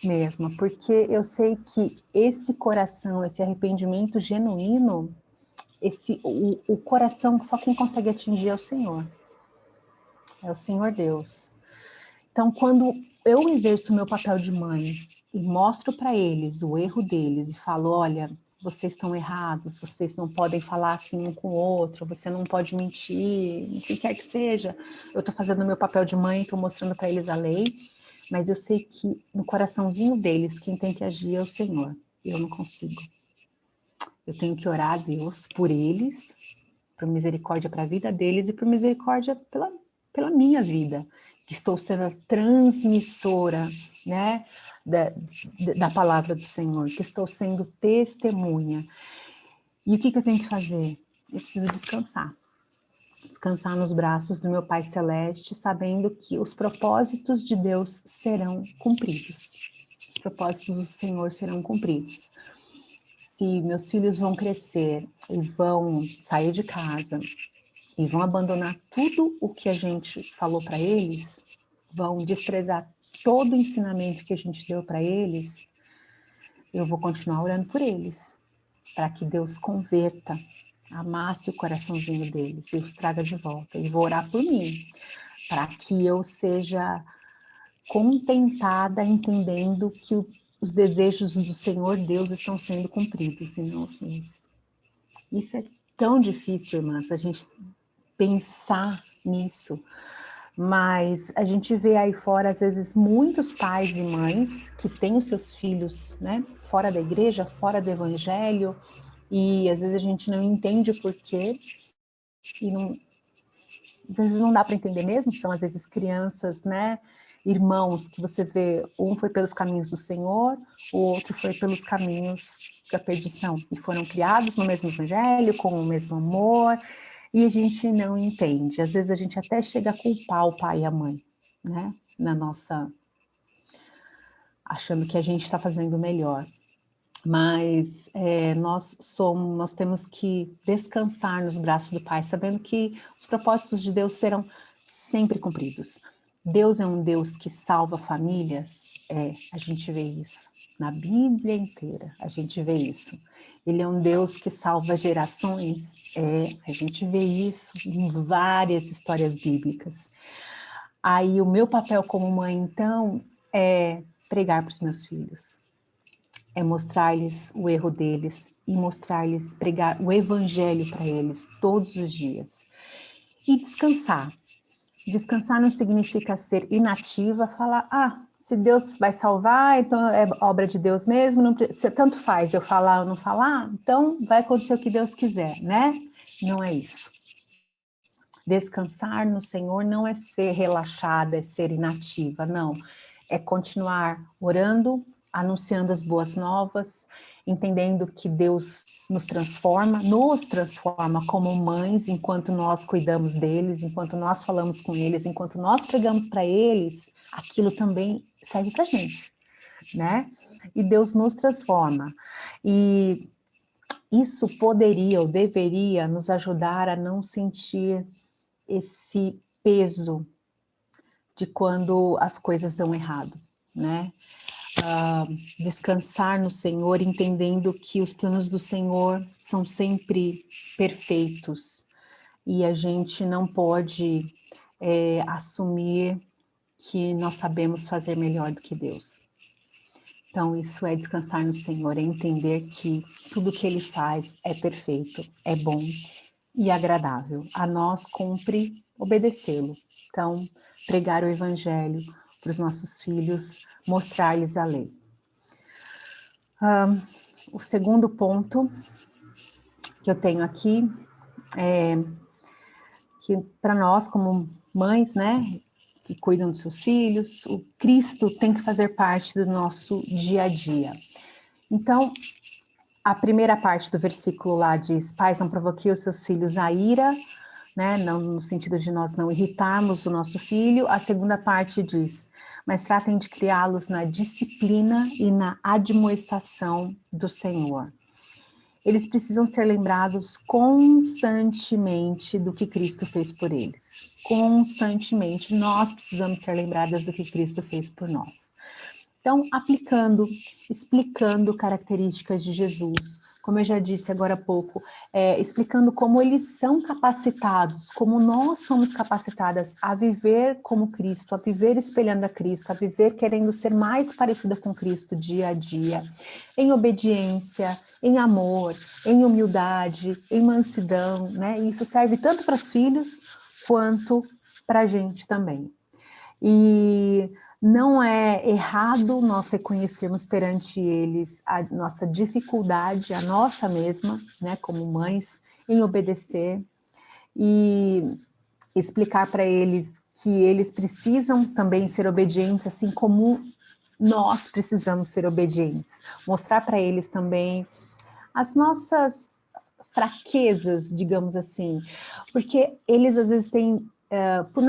mesma, porque eu sei que esse coração, esse arrependimento genuíno, o coração, só quem consegue atingir é o Senhor Deus. Então, quando eu exerço o meu papel de mãe e mostro para eles o erro deles e falo, olha, vocês estão errados, vocês não podem falar assim um com o outro, você não pode mentir, o que quer que seja. Eu estou fazendo o meu papel de mãe, estou mostrando para eles a lei, mas eu sei que no coraçãozinho deles, quem tem que agir é o Senhor. Eu não consigo. Eu tenho que orar a Deus por eles, por misericórdia para a vida deles e por misericórdia pela minha vida, que estou sendo a transmissora, né, da palavra do Senhor, que estou sendo testemunha. E o que eu tenho que fazer? Eu preciso descansar. Descansar nos braços do meu Pai Celeste, sabendo que os propósitos de Deus serão cumpridos. Os propósitos do Senhor serão cumpridos. Se meus filhos vão crescer e vão sair de casa e vão abandonar tudo o que a gente falou para eles, vão desprezar todo o ensinamento que a gente deu para eles, eu vou continuar orando por eles, para que Deus converta, amasse o coraçãozinho deles e os traga de volta. E vou orar por mim, para que eu seja contentada, entendendo que os desejos do Senhor Deus estão sendo cumpridos e não os meus. Isso é tão difícil, irmãs, a gente pensar nisso, mas a gente vê aí fora, às vezes, muitos pais e mães que têm os seus filhos, né, fora da igreja, fora do evangelho, e às vezes a gente não entende o porquê, e não, às vezes não dá para entender mesmo, são às vezes crianças, né, irmãos, que você vê, um foi pelos caminhos do Senhor, o outro foi pelos caminhos da perdição, e foram criados no mesmo evangelho, com o mesmo amor, e a gente não entende. Às vezes a gente até chega a culpar o pai e a mãe, né? Achando que a gente está fazendo melhor. Mas nós temos que descansar nos braços do Pai, sabendo que os propósitos de Deus serão sempre cumpridos. Deus é um Deus que salva famílias, a gente vê isso, Na Bíblia inteira a gente vê isso. Ele é um Deus que salva gerações. A gente vê isso em várias histórias bíblicas. Aí o meu papel como mãe, então, é pregar para os meus filhos. É mostrar-lhes o erro deles e mostrar-lhes, pregar o evangelho para eles todos os dias. E descansar. Descansar não significa ser inativa, falar, se Deus vai salvar, então é obra de Deus mesmo, não, tanto faz eu falar ou não falar, então vai acontecer o que Deus quiser, né? Não é isso. Descansar no Senhor não é ser relaxada, é ser inativa, não. É continuar orando, anunciando as boas novas, entendendo que Deus nos transforma como mães, enquanto nós cuidamos deles, enquanto nós falamos com eles, enquanto nós pregamos para eles, aquilo também serve para a gente, né? E Deus nos transforma. E isso poderia ou deveria nos ajudar a não sentir esse peso de quando as coisas dão errado, né? Descansar no Senhor, entendendo que os planos do Senhor são sempre perfeitos e a gente não pode assumir que nós sabemos fazer melhor do que Deus. Então, isso é descansar no Senhor, é entender que tudo que Ele faz é perfeito, é bom e agradável. A nós cumpre obedecê-lo. Então, pregar o Evangelho para os nossos filhos, mostrar-lhes a lei. O segundo ponto que eu tenho aqui é que para nós, como mães, né, que cuidam dos seus filhos, o Cristo tem que fazer parte do nosso dia a dia. Então, a primeira parte do versículo lá diz: pais, não provoquem os seus filhos a ira, né? Não no sentido de nós não irritarmos o nosso filho. A segunda parte diz: mas tratem de criá-los na disciplina e na admoestação do Senhor. Eles precisam ser lembrados constantemente do que Cristo fez por eles. Constantemente, nós precisamos ser lembradas do que Cristo fez por nós. Então, aplicando, explicando características de Jesus, como eu já disse agora há pouco, explicando como eles são capacitados, como nós somos capacitadas a viver como Cristo, a viver espelhando a Cristo, a viver querendo ser mais parecida com Cristo dia a dia, em obediência, em amor, em humildade, em mansidão, né? E isso serve tanto para os filhos quanto para a gente também. E não é errado nós reconhecermos perante eles a nossa dificuldade, a nossa mesma, né, como mães, em obedecer e explicar para eles que eles precisam também ser obedientes, assim como nós precisamos ser obedientes. Mostrar para eles também as nossas fraquezas, digamos assim, porque eles às vezes têm por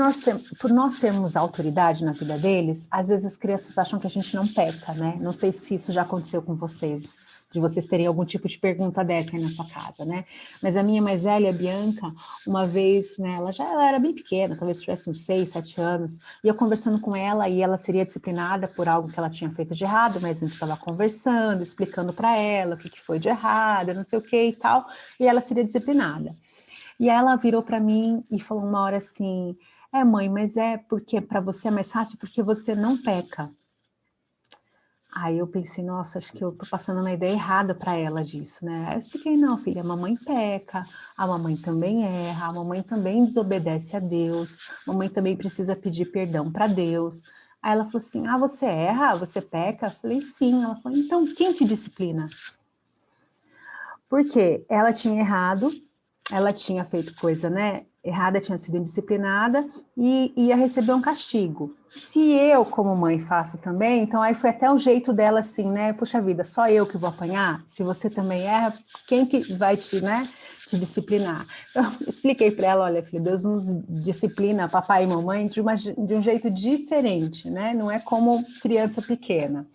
nós sermos autoridade na vida deles, às vezes as crianças acham que a gente não peca, né? Não sei se isso já aconteceu com vocês, de vocês terem algum tipo de pergunta dessa aí na sua casa, né? Mas a minha mais velha, a Bianca, uma vez, né, ela era bem pequena, talvez tivesse uns 6, 7 anos, e eu conversando com ela, e ela seria disciplinada por algo que ela tinha feito de errado, mas a gente estava conversando, explicando para ela o que foi de errado, não sei o que e tal, e ela seria disciplinada. E ela virou para mim e falou uma hora assim: mãe, mas é porque para você é mais fácil porque você não peca. Aí eu pensei, nossa, acho que eu tô passando uma ideia errada para ela disso, né? Aí eu expliquei, não, filha, a mamãe peca, a mamãe também erra, a mamãe também desobedece a Deus, a mamãe também precisa pedir perdão para Deus. Aí ela falou assim: você erra? Você peca? Eu falei, sim. Ela falou, então quem te disciplina? Porque ela tinha errado, ela tinha feito coisa, né, errada, tinha sido indisciplinada e ia receber um castigo. Se eu, como mãe, faço também, então aí foi até um jeito dela assim, né, puxa vida, só eu que vou apanhar? Se você também erra, quem que vai te te disciplinar? Então, expliquei para ela, olha, filha, Deus nos disciplina, papai e mamãe, de um jeito diferente, né, não é como criança pequena.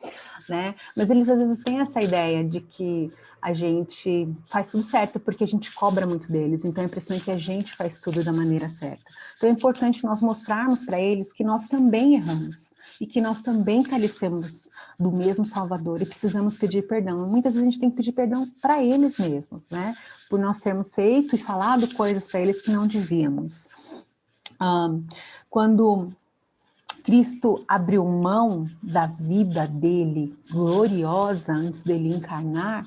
né? Mas eles às vezes têm essa ideia de que a gente faz tudo certo porque a gente cobra muito deles, então a impressão é que a gente faz tudo da maneira certa. Então é importante nós mostrarmos para eles que nós também erramos e que nós também carecemos do mesmo Salvador e precisamos pedir perdão. Muitas vezes a gente tem que pedir perdão para eles mesmos, né? Por nós termos feito e falado coisas para eles que não devíamos. Quando Cristo abriu mão da vida dele gloriosa antes dele encarnar,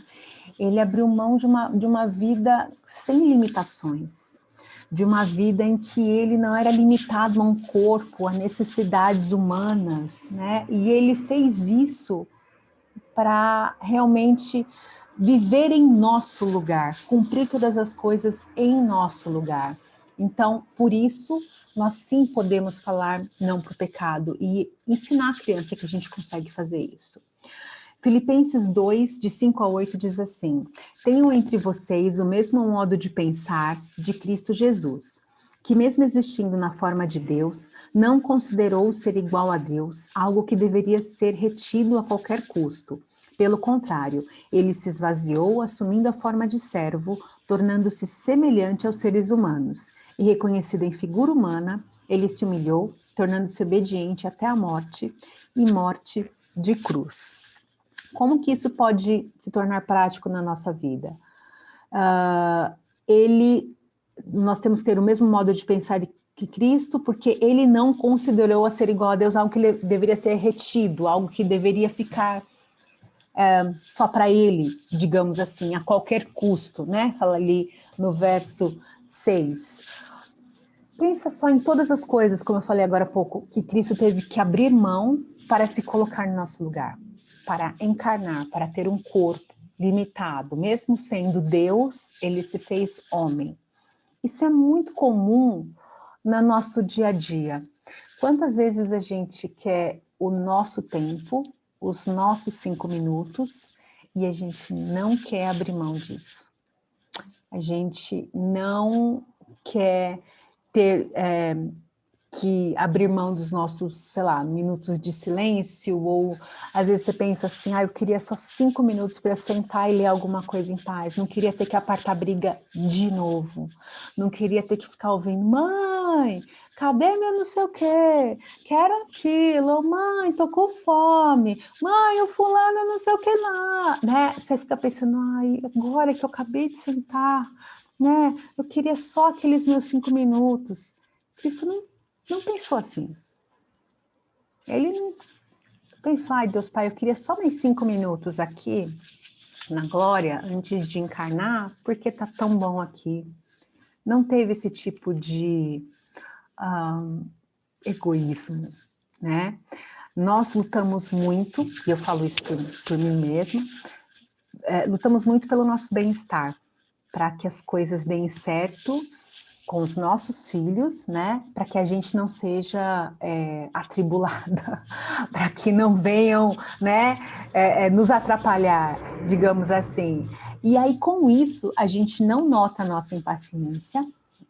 ele abriu mão de uma vida sem limitações, de uma vida em que ele não era limitado a um corpo, a necessidades humanas, né? E ele fez isso para realmente viver em nosso lugar, cumprir todas as coisas em nosso lugar. Então, por isso, nós sim podemos falar não para o pecado e ensinar a criança que a gente consegue fazer isso. Filipenses 2, de 5 a 8, diz assim: tenham entre vocês o mesmo modo de pensar de Cristo Jesus, que mesmo existindo na forma de Deus, não considerou ser igual a Deus, algo que deveria ser retido a qualquer custo. Pelo contrário, ele se esvaziou, assumindo a forma de servo, tornando-se semelhante aos seres humanos. E reconhecido em figura humana, ele se humilhou, tornando-se obediente até a morte, e morte de cruz. Como que isso pode se tornar prático na nossa vida? Nós temos que ter o mesmo modo de pensar que Cristo, porque ele não considerou a ser igual a Deus algo que deveria ser retido, algo que deveria ficar só para ele, digamos assim, a qualquer custo, né? Fala ali no verso 6. Pensa só em todas as coisas, como eu falei agora há pouco, que Cristo teve que abrir mão para se colocar no nosso lugar, para encarnar, para ter um corpo limitado. Mesmo sendo Deus, ele se fez homem. Isso é muito comum no nosso dia a dia. Quantas vezes a gente quer o nosso tempo, os nossos 5 minutos, e a gente não quer abrir mão disso. A gente não quer ter que abrir mão dos nossos, sei lá, minutos de silêncio, ou às vezes você pensa assim, eu queria só 5 minutos para eu sentar e ler alguma coisa em paz, não queria ter que apartar briga de novo, não queria ter que ficar ouvindo, mãe, cadê meu não sei o quê? Quero aquilo, mãe, tô com fome, mãe, o fulano não sei o que lá, né? Você fica pensando, agora que eu acabei de sentar, né? Eu queria só aqueles meus 5 minutos. Cristo não pensou assim. Ele não pensou, Deus Pai, eu queria só mais 5 minutos aqui na glória antes de encarnar, porque tá tão bom aqui. Não teve esse tipo de egoísmo, né? Nós lutamos muito, e eu falo isso por mim mesma, lutamos muito pelo nosso bem-estar, para que as coisas deem certo com os nossos filhos, né, para que a gente não seja atribulada, para que não venham, né, nos atrapalhar, digamos assim. E aí, com isso, a gente não nota a nossa impaciência,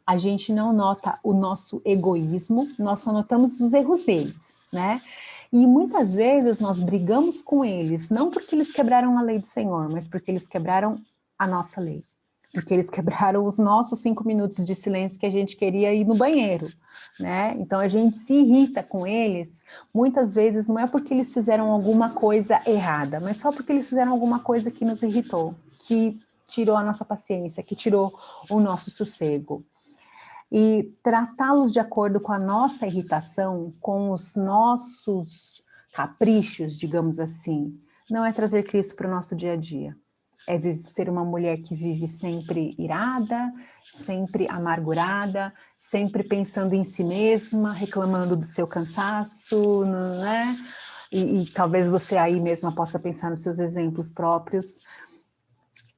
a gente não nota o nosso egoísmo, nós só notamos os erros deles, né? E muitas vezes nós brigamos com eles, não porque eles quebraram a lei do Senhor, mas porque eles quebraram a nossa lei. Porque eles quebraram os nossos 5 minutos de silêncio que a gente queria ir no banheiro, né? Então a gente se irrita com eles, muitas vezes não é porque eles fizeram alguma coisa errada, mas só porque eles fizeram alguma coisa que nos irritou, que tirou a nossa paciência, que tirou o nosso sossego. E tratá-los de acordo com a nossa irritação, com os nossos caprichos, digamos assim, não é trazer Cristo para o nosso dia a dia. É ser uma mulher que vive sempre irada, sempre amargurada, sempre pensando em si mesma, reclamando do seu cansaço, né? E talvez você aí mesma possa pensar nos seus exemplos próprios.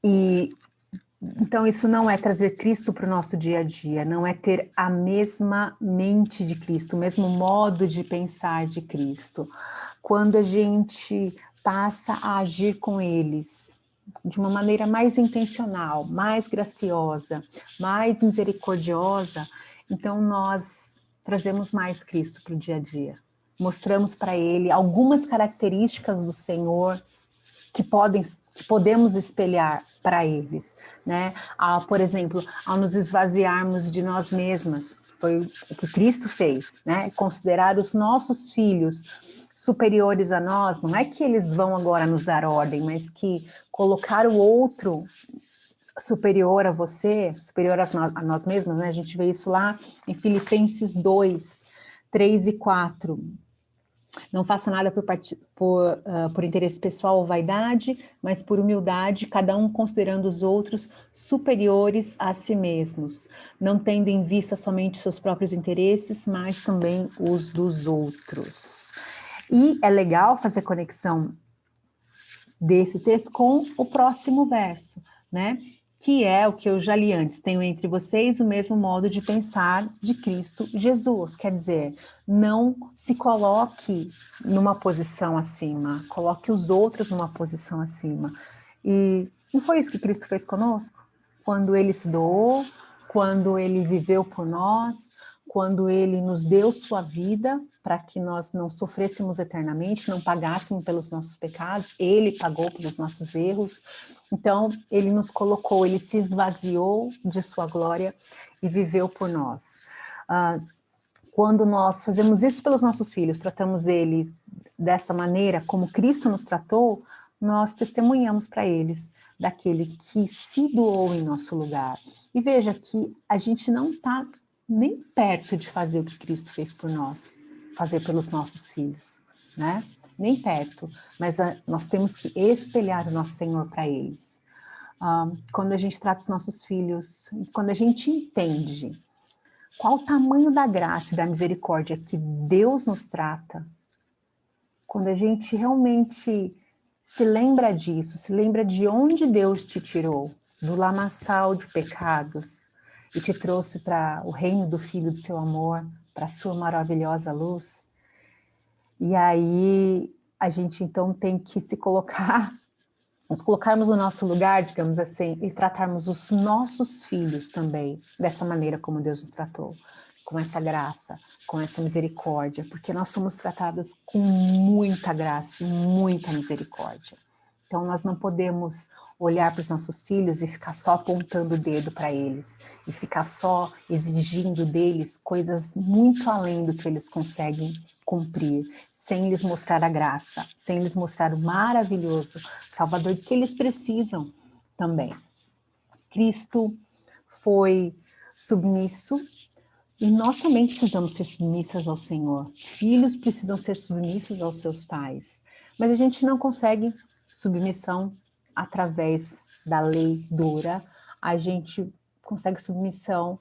Então isso não é trazer Cristo para o nosso dia a dia, não é ter a mesma mente de Cristo, o mesmo modo de pensar de Cristo. Quando a gente passa a agir com eles de uma maneira mais intencional, mais graciosa, mais misericordiosa, então nós trazemos mais Cristo para o dia a dia. mostramos para ele algumas características do Senhor que podemos espelhar para eles, né? Por exemplo, ao nos esvaziarmos de nós mesmas, foi o que Cristo fez, né? Considerar os nossos filhos superiores a nós, não é que eles vão agora nos dar ordem, mas que colocar o outro superior a você, superior a nós mesmos, né? A gente vê isso lá em Filipenses 2, 3 e 4. Não faça nada por interesse pessoal ou vaidade, mas por humildade, cada um considerando os outros superiores a si mesmos, não tendo em vista somente seus próprios interesses, mas também os dos outros. E é legal fazer conexão desse texto com o próximo verso, né? Que é o que eu já li antes. Tenho entre vocês o mesmo modo de pensar de Cristo Jesus. Quer dizer, não se coloque numa posição acima, coloque os outros numa posição acima. E não foi isso que Cristo fez conosco? Quando ele se doou, quando ele viveu por nós, quando ele nos deu sua vida para que nós não sofrêssemos eternamente, não pagássemos pelos nossos pecados, ele pagou pelos nossos erros. Então, ele nos colocou, ele se esvaziou de sua glória e viveu por nós. Quando nós fazemos isso pelos nossos filhos, tratamos eles dessa maneira, como Cristo nos tratou, nós testemunhamos para eles daquele que se doou em nosso lugar. E veja que a gente não está nem perto de fazer o que Cristo fez por nós, fazer pelos nossos filhos, né? Nem perto, mas nós temos que espelhar o nosso Senhor para eles. Quando a gente trata os nossos filhos, quando a gente entende qual o tamanho da graça e da misericórdia que Deus nos trata, quando a gente realmente se lembra disso, se lembra de onde Deus te tirou, do lamaçal de pecados, e te trouxe para o reino do Filho do seu amor, para a sua maravilhosa luz. E aí a gente então tem que nos colocarmos no nosso lugar, digamos assim, e tratarmos os nossos filhos também dessa maneira como Deus nos tratou, com essa graça, com essa misericórdia, porque nós somos tratadas com muita graça e muita misericórdia. Então nós não podemos olhar para os nossos filhos e ficar só apontando o dedo para eles, e ficar só exigindo deles coisas muito além do que eles conseguem cumprir, sem lhes mostrar a graça, sem lhes mostrar o maravilhoso Salvador que eles precisam também. Cristo foi submisso e nós também precisamos ser submissas ao Senhor. Filhos precisam ser submissos aos seus pais, mas a gente não consegue submissão através da lei dura, a gente consegue submissão,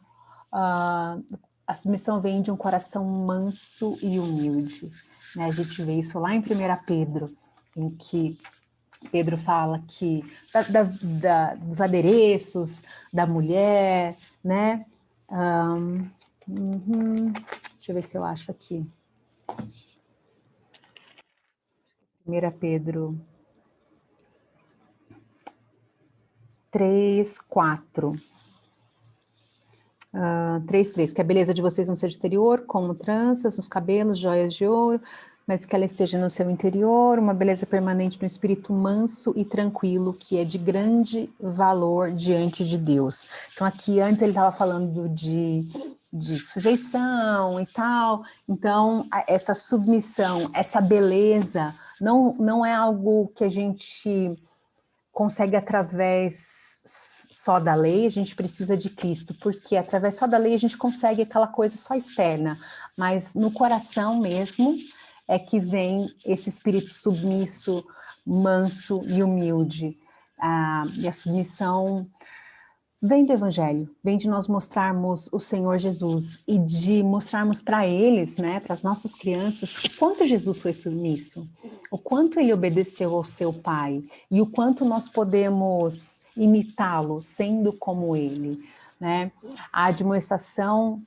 a submissão vem de um coração manso e humilde, né? A gente vê isso lá em 1 Pedro, em que Pedro fala que dos adereços da mulher, né? Deixa eu ver se eu acho aqui. 1 Pedro 3, 4. 3, que a beleza de vocês não seja exterior, como tranças nos cabelos, joias de ouro, mas que ela esteja no seu interior, uma beleza permanente no espírito manso e tranquilo, que é de grande valor diante de Deus. Então aqui antes ele estava falando de sujeição e tal, então essa submissão, essa beleza, não é algo que a gente consegue através só da lei, a gente precisa de Cristo, porque através só da lei a gente consegue aquela coisa só externa, mas no coração mesmo é que vem esse espírito submisso, manso e humilde. E a submissão vem do Evangelho, vem de nós mostrarmos o Senhor Jesus e de mostrarmos para eles, né, para as nossas crianças, o quanto Jesus foi submisso, o quanto ele obedeceu ao seu Pai e o quanto nós podemos imitá-lo, sendo como ele, né? A admoestação,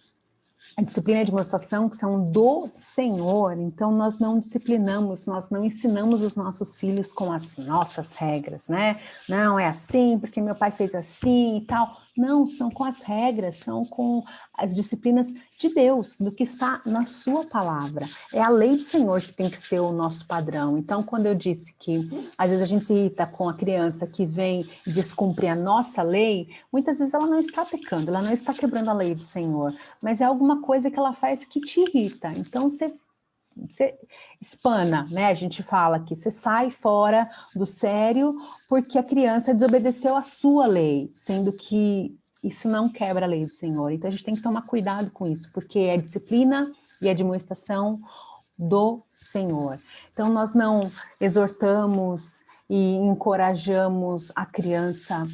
a disciplina e a demonstração que são do Senhor, então nós não disciplinamos, nós não ensinamos os nossos filhos com as nossas regras, né? Não, é assim, porque meu pai fez assim e tal. Não, são com as regras, são com as disciplinas de Deus, do que está na sua palavra. É a lei do Senhor que tem que ser o nosso padrão. Então, quando eu disse que às vezes a gente se irrita com a criança que vem e descumpre a nossa lei, muitas vezes ela não está pecando, ela não está quebrando a lei do Senhor, mas é alguma coisa que ela faz que te irrita. Então, você espana, né? A gente fala que você sai fora do sério porque a criança desobedeceu a sua lei, sendo que isso não quebra a lei do Senhor. Então a gente tem que tomar cuidado com isso, porque é disciplina e admoestação do Senhor. Então nós não exortamos e encorajamos a criança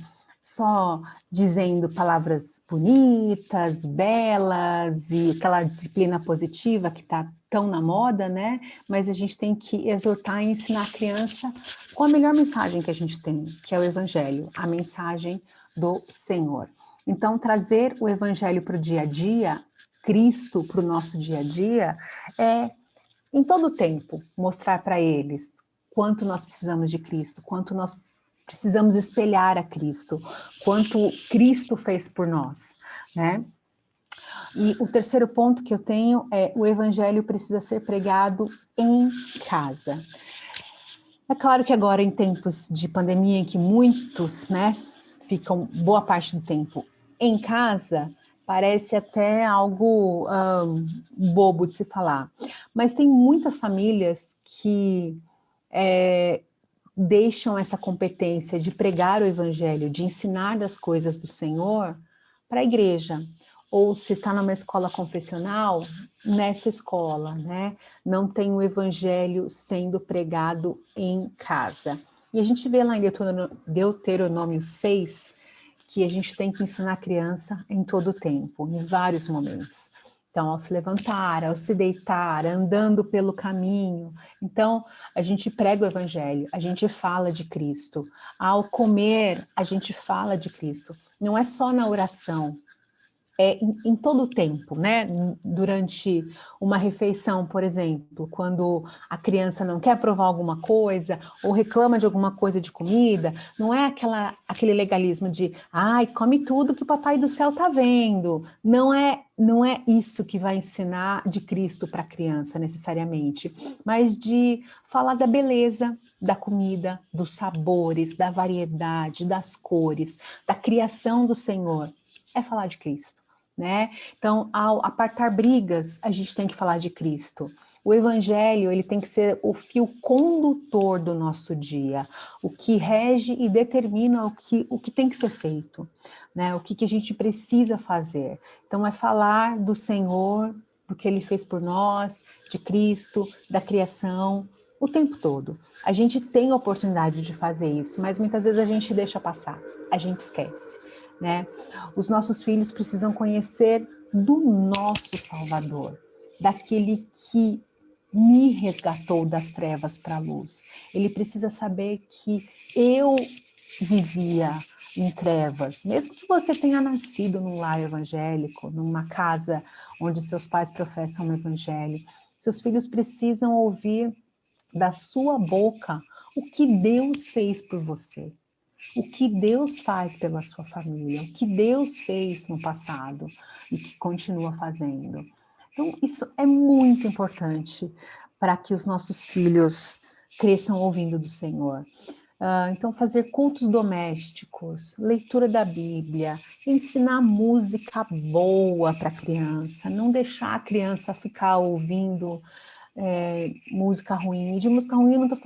só dizendo palavras bonitas, belas e aquela disciplina positiva que está tão na moda, né? Mas a gente tem que exortar e ensinar a criança com a melhor mensagem que a gente tem, que é o Evangelho, a mensagem do Senhor. Então, trazer o Evangelho para o dia a dia, Cristo para o nosso dia a dia, é, em todo o tempo, mostrar para eles quanto nós precisamos de Cristo, quanto nós precisamos espelhar a Cristo, quanto Cristo fez por nós, né? E o terceiro ponto que eu tenho é o evangelho precisa ser pregado em casa. É claro que agora em tempos de pandemia em que muitos, né, ficam boa parte do tempo em casa, parece até algo bobo de se falar. Mas tem muitas famílias que deixam essa competência de pregar o evangelho, de ensinar das coisas do Senhor para a igreja. Ou se está numa escola confessional, nessa escola, né? Não tem o evangelho sendo pregado em casa. E a gente vê lá em Deuteronômio 6, que a gente tem que ensinar a criança em todo o tempo, em vários momentos. Então, ao se levantar, ao se deitar, andando pelo caminho. Então, a gente prega o evangelho, a gente fala de Cristo. Ao comer, a gente fala de Cristo. Não é só na oração, é em todo o tempo, né? Durante uma refeição, por exemplo, quando a criança não quer provar alguma coisa ou reclama de alguma coisa de comida, não é aquele legalismo de ai, come tudo que o papai do céu tá vendo. Não é isso que vai ensinar de Cristo para a criança necessariamente, mas de falar da beleza da comida, dos sabores, da variedade, das cores, da criação do Senhor. É falar de Cristo. Né? Então, ao apartar brigas, a gente tem que falar de Cristo. O evangelho, ele tem que ser o fio condutor do nosso dia, o que rege e determina o que tem que ser feito, né? O que a gente precisa fazer. Então, é falar do Senhor, do que ele fez por nós, de Cristo, da criação, o tempo todo. A gente tem a oportunidade de fazer isso, mas muitas vezes a gente deixa passar, a gente esquece. Né? Os nossos filhos precisam conhecer do nosso Salvador, daquele que me resgatou das trevas para a luz. Ele precisa saber que eu vivia em trevas, mesmo que você tenha nascido num lar evangélico, numa casa onde seus pais professam o evangelho. Seus filhos precisam ouvir da sua boca o que Deus fez por você. O que Deus faz pela sua família, o que Deus fez no passado e que continua fazendo. Então, isso é muito importante para que os nossos filhos cresçam ouvindo do Senhor. Então, fazer cultos domésticos, leitura da Bíblia, ensinar música boa para a criança, não deixar a criança ficar ouvindo música ruim. E de música ruim eu não estou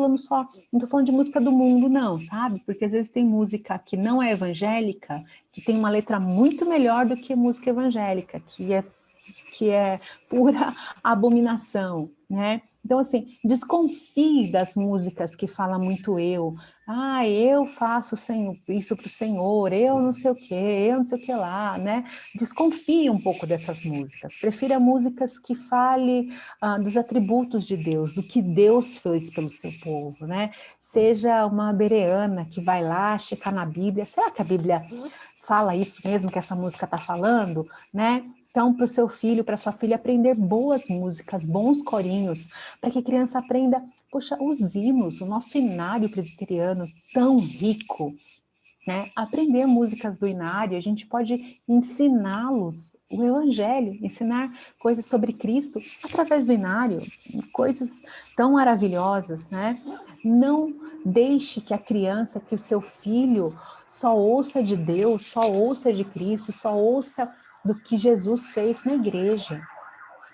falando de música do mundo, não, sabe? Porque às vezes tem música que não é evangélica, que tem uma letra muito melhor do que música evangélica, que é pura abominação, né? Então, assim, desconfie das músicas que falam muito eu. Ah, eu faço isso para o Senhor, eu não sei o quê, eu não sei o que lá, né? Desconfie um pouco dessas músicas. Prefira músicas que falem dos atributos de Deus, do que Deus fez pelo seu povo, né? Seja uma bereana que vai lá checar na Bíblia. Será que a Bíblia fala isso mesmo que essa música está falando, né? Então, para o seu filho, para a sua filha, aprender boas músicas, bons corinhos, para que a criança aprenda, poxa, os hinos, o nosso hinário presbiteriano tão rico, né? Aprender músicas do Inário, a gente pode ensiná-los o Evangelho, ensinar coisas sobre Cristo através do Inário, coisas tão maravilhosas, né? Não deixe que a criança, que o seu filho só ouça de Deus, só ouça de Cristo, só ouça do que Jesus fez na igreja,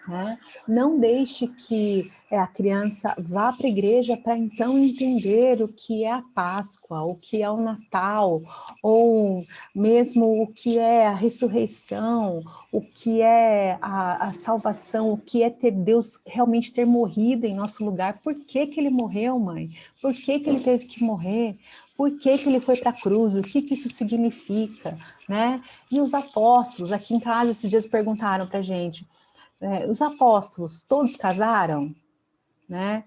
né? Não deixe que a criança vá para a igreja para então entender o que é a Páscoa, o que é o Natal, ou mesmo o que é a ressurreição, o que é a salvação, o que é ter Deus realmente ter morrido em nosso lugar. Por que que ele morreu, mãe? Por que que ele teve que morrer? Por que que ele foi para a cruz? O que que isso significa, né? E os apóstolos, aqui em casa, esses dias perguntaram para a gente, os apóstolos todos casaram, né?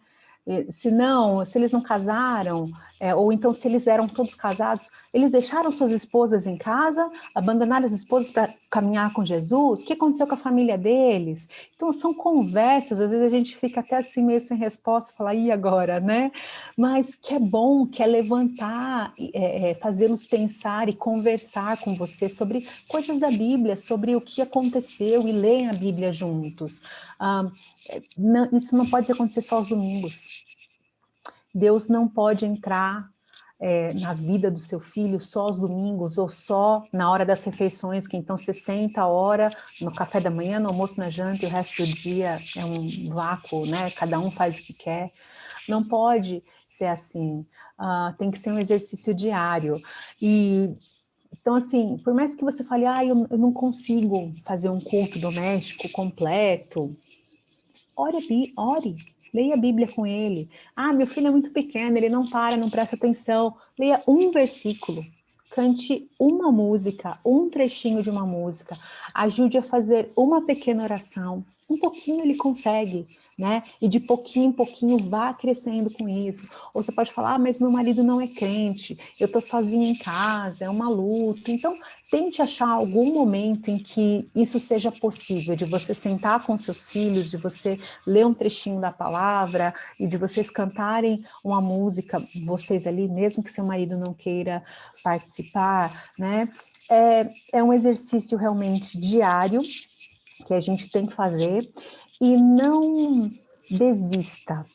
Se não, se eles não casaram, ou então se eles eram todos casados, eles deixaram suas esposas em casa, abandonaram as esposas para caminhar com Jesus? O que aconteceu com a família deles? Então são conversas, às vezes a gente fica até assim meio sem resposta, fala, e agora, né? Mas que é bom, que é levantar, fazê-los pensar e conversar com você sobre coisas da Bíblia, sobre o que aconteceu e ler a Bíblia juntos. Isso não pode acontecer só aos domingos. Deus não pode entrar na vida do seu filho só aos domingos ou só na hora das refeições, que então você senta a hora no café da manhã, no almoço, na janta, e o resto do dia é um vácuo, né? Cada um faz o que quer. Não pode ser assim. Tem que ser um exercício diário. Então, assim, por mais que você fale, eu não consigo fazer um culto doméstico completo, ore, leia a Bíblia com ele. Meu filho é muito pequeno, ele não para, não presta atenção. Leia um versículo, cante uma música, um trechinho de uma música, ajude a fazer uma pequena oração. Um pouquinho ele consegue, né? E de pouquinho em pouquinho vá crescendo com isso. Ou você pode falar, mas meu marido não é crente, eu tô sozinha em casa, é uma luta. Então, tente achar algum momento em que isso seja possível, de você sentar com seus filhos, de você ler um trechinho da palavra e de vocês cantarem uma música, vocês ali, mesmo que seu marido não queira participar, né? É um exercício realmente diário que a gente tem que fazer, e não desista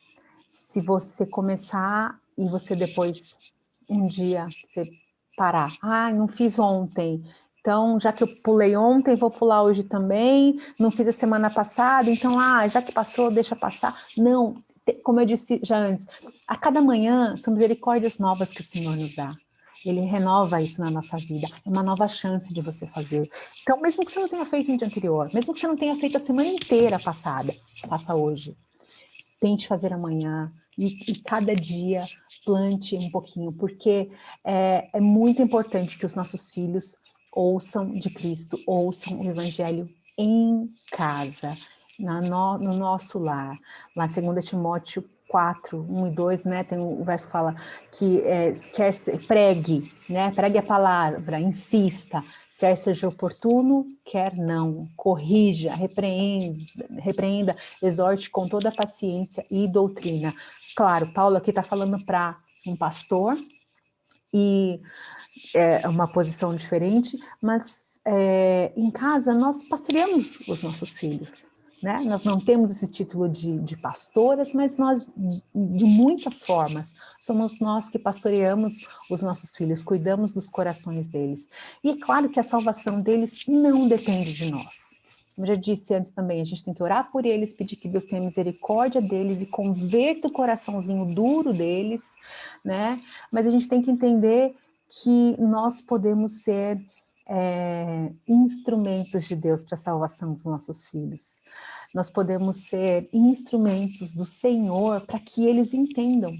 se você começar e você depois, um dia, você parar. Não fiz ontem, então já que eu pulei ontem, vou pular hoje também, não fiz a semana passada, então já que passou, deixa passar. Não, como eu disse já antes, a cada manhã são misericórdias novas que o Senhor nos dá. Ele renova isso na nossa vida, é uma nova chance de você fazer. Então, mesmo que você não tenha feito no dia anterior, mesmo que você não tenha feito a semana inteira passada, faça hoje. Tente fazer amanhã e cada dia plante um pouquinho, porque é muito importante que os nossos filhos ouçam de Cristo, ouçam o Evangelho em casa, no nosso lar. Lá em 2 Timóteo 4, 1 e 2, né, tem um verso que fala que pregue, né, pregue a palavra, insista, quer seja oportuno, quer não, corrija, repreenda, exorte com toda a paciência e doutrina. Claro, Paulo aqui está falando para um pastor, e é uma posição diferente, mas em casa nós pastoreamos os nossos filhos, né? Nós não temos esse título de pastoras, mas nós, de muitas formas, somos nós que pastoreamos os nossos filhos, cuidamos dos corações deles. E é claro que a salvação deles não depende de nós. Como eu já disse antes também, a gente tem que orar por eles, pedir que Deus tenha misericórdia deles e converta o coraçãozinho duro deles, né? Mas a gente tem que entender que nós podemos ser instrumentos de Deus para a salvação dos nossos filhos. Nós podemos ser instrumentos do Senhor para que eles entendam,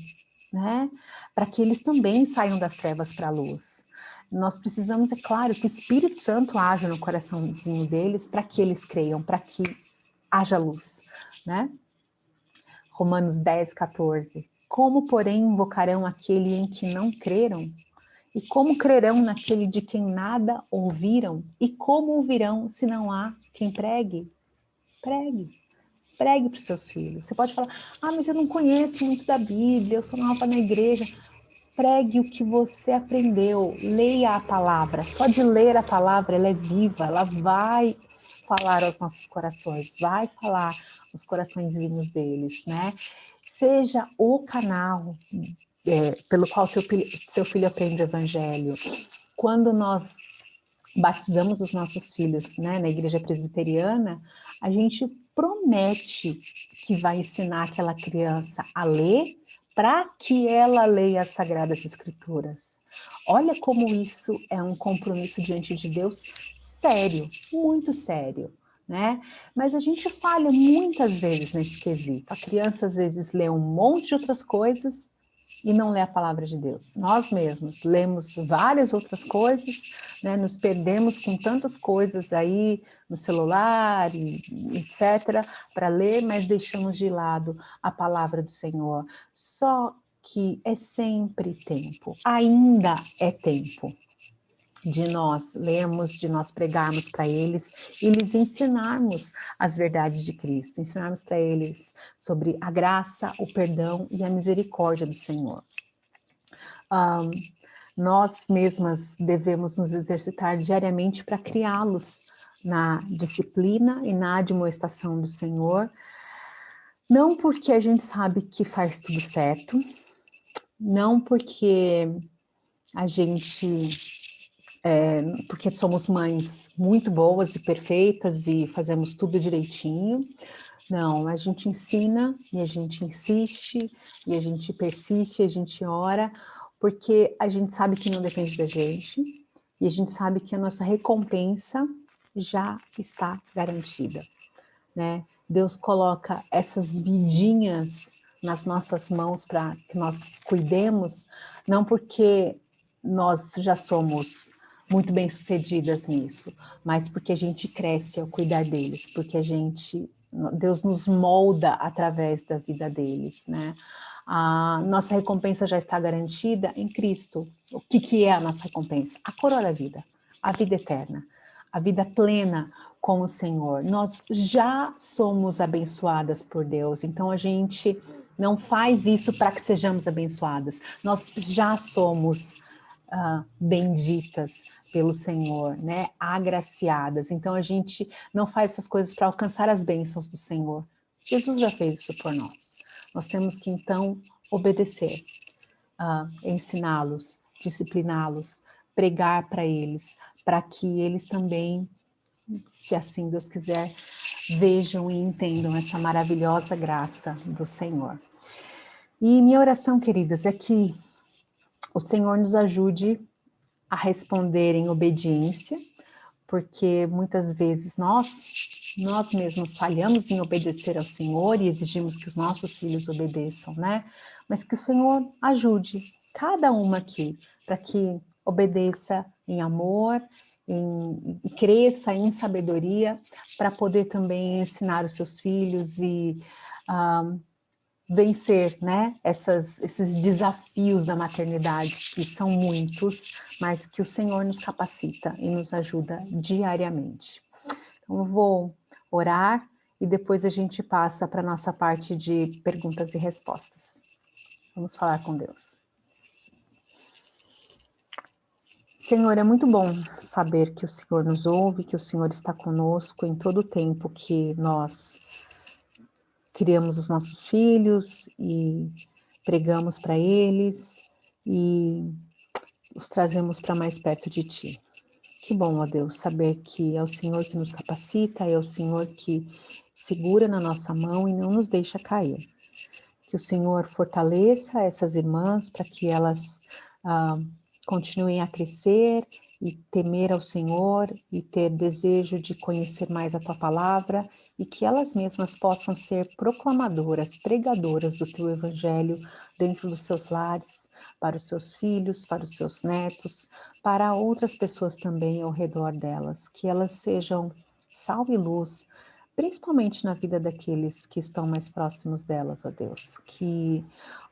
né? Para que eles também saiam das trevas para a luz. Nós precisamos, é claro, que o Espírito Santo haja no coraçãozinho deles para que eles creiam, para que haja luz, né? Romanos 10, 14. Como, porém, invocarão aquele em que não creram? E como crerão naquele de quem nada ouviram? E como ouvirão se não há quem pregue? Pregue para os seus filhos. Você pode falar, mas eu não conheço muito da Bíblia, eu sou nova na igreja. pregue o que você aprendeu, leia a palavra. Só de ler a palavra, ela é viva, ela vai falar aos nossos corações, vai falar os coraçõezinhos deles, né? Seja o canal pelo qual seu filho aprende o evangelho. Quando nós batizamos os nossos filhos, né, na igreja presbiteriana, a gente promete que vai ensinar aquela criança a ler para que ela leia as Sagradas Escrituras. Olha como isso é um compromisso diante de Deus sério, muito sério, né? Mas a gente falha muitas vezes nesse quesito. A criança às vezes lê um monte de outras coisas e não lê a palavra de Deus. Nós mesmos lemos várias outras coisas, né? Nos perdemos com tantas coisas aí no celular, e etc., para ler, mas deixamos de lado a palavra do Senhor. Só que é sempre tempo, ainda é tempo de nós lermos, de nós pregarmos para eles e lhes ensinarmos as verdades de Cristo, ensinarmos para eles sobre a graça, o perdão e a misericórdia do Senhor. Nós mesmas devemos nos exercitar diariamente para criá-los na disciplina e na admoestação do Senhor, não porque a gente sabe que faz tudo certo, não porque a gente porque somos mães muito boas e perfeitas e fazemos tudo direitinho. Não, a gente ensina e a gente insiste e a gente persiste, a gente ora, porque a gente sabe que não depende da gente e a gente sabe que a nossa recompensa já está garantida, né? Deus coloca essas vidinhas nas nossas mãos para que nós cuidemos, não porque nós já somos muito bem-sucedidas nisso, mas porque a gente cresce ao cuidar deles, porque Deus nos molda através da vida deles, né? A nossa recompensa já está garantida em Cristo. O que é a nossa recompensa? A coroa da vida, a vida eterna, a vida plena com o Senhor. Nós já somos abençoadas por Deus, então a gente não faz isso para que sejamos abençoadas. Nós já somos benditas pelo Senhor, né? Agraciadas. Então a gente não faz essas coisas para alcançar as bênçãos do Senhor. Jesus já fez isso por nós. Nós temos que então obedecer, ensiná-los, discipliná-los, pregar para eles, para que eles também, se assim Deus quiser, vejam e entendam essa maravilhosa graça do Senhor. E minha oração, queridas, é que o Senhor nos ajude a responder em obediência, porque muitas vezes nós mesmos falhamos em obedecer ao Senhor e exigimos que os nossos filhos obedeçam, né? Mas que o Senhor ajude cada uma aqui para que obedeça em amor, e cresça em sabedoria, para poder também ensinar os seus filhos e vencer, né, esses desafios da maternidade, que são muitos, mas que o Senhor nos capacita e nos ajuda diariamente. Então, eu vou orar e depois a gente passa para a nossa parte de perguntas e respostas. Vamos falar com Deus. Senhor, é muito bom saber que o Senhor nos ouve, que o Senhor está conosco em todo o tempo que nós criamos os nossos filhos e pregamos para eles e os trazemos para mais perto de Ti. Que bom, ó Deus, saber que é o Senhor que nos capacita, é o Senhor que segura na nossa mão e não nos deixa cair. Que o Senhor fortaleça essas irmãs para que elas continuem a crescer e temer ao Senhor e ter desejo de conhecer mais a Tua palavra e que elas mesmas possam ser proclamadoras, pregadoras do Teu Evangelho dentro dos seus lares, para os seus filhos, para os seus netos, para outras pessoas também ao redor delas, que elas sejam sal e luz, principalmente na vida daqueles que estão mais próximos delas, ó Deus. Que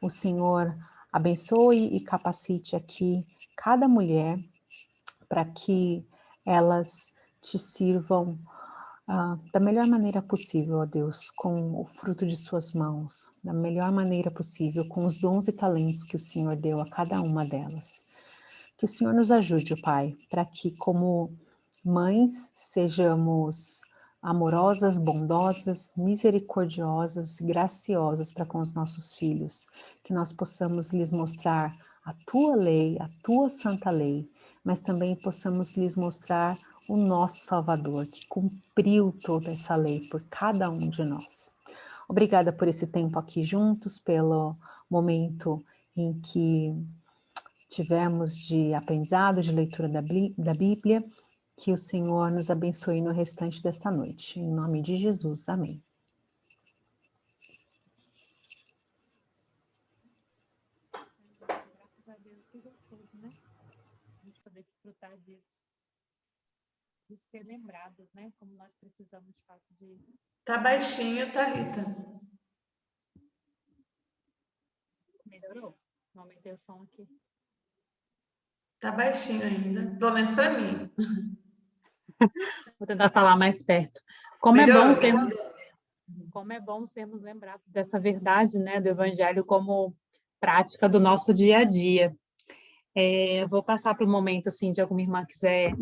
o Senhor abençoe e capacite aqui cada mulher para que elas te sirvam da melhor maneira possível, ó Deus, com o fruto de suas mãos, da melhor maneira possível, com os dons e talentos que o Senhor deu a cada uma delas. Que o Senhor nos ajude, ó Pai, para que como mães sejamos amorosas, bondosas, misericordiosas, graciosas para com os nossos filhos, que nós possamos lhes mostrar a tua lei, a tua santa lei, mas também possamos lhes mostrar o nosso Salvador, que cumpriu toda essa lei por cada um de nós. Obrigada por esse tempo aqui juntos, pelo momento em que tivemos de aprendizado, de leitura da Bíblia. Que o Senhor nos abençoe no restante desta noite. Em nome de Jesus, amém. Graças a Deus, que gostoso, né? A gente poder desfrutar disso. De ser lembrados, né? Como nós precisamos de fato de... Tá baixinho, Thalita. Melhorou? Não aumentei o som aqui. Tá baixinho ainda, pelo menos para mim. Vou tentar falar mais perto. Como é bom sermos lembrados dessa verdade, né, do Evangelho como prática do nosso dia a dia. Vou passar para o momento, assim, de alguma irmã quiser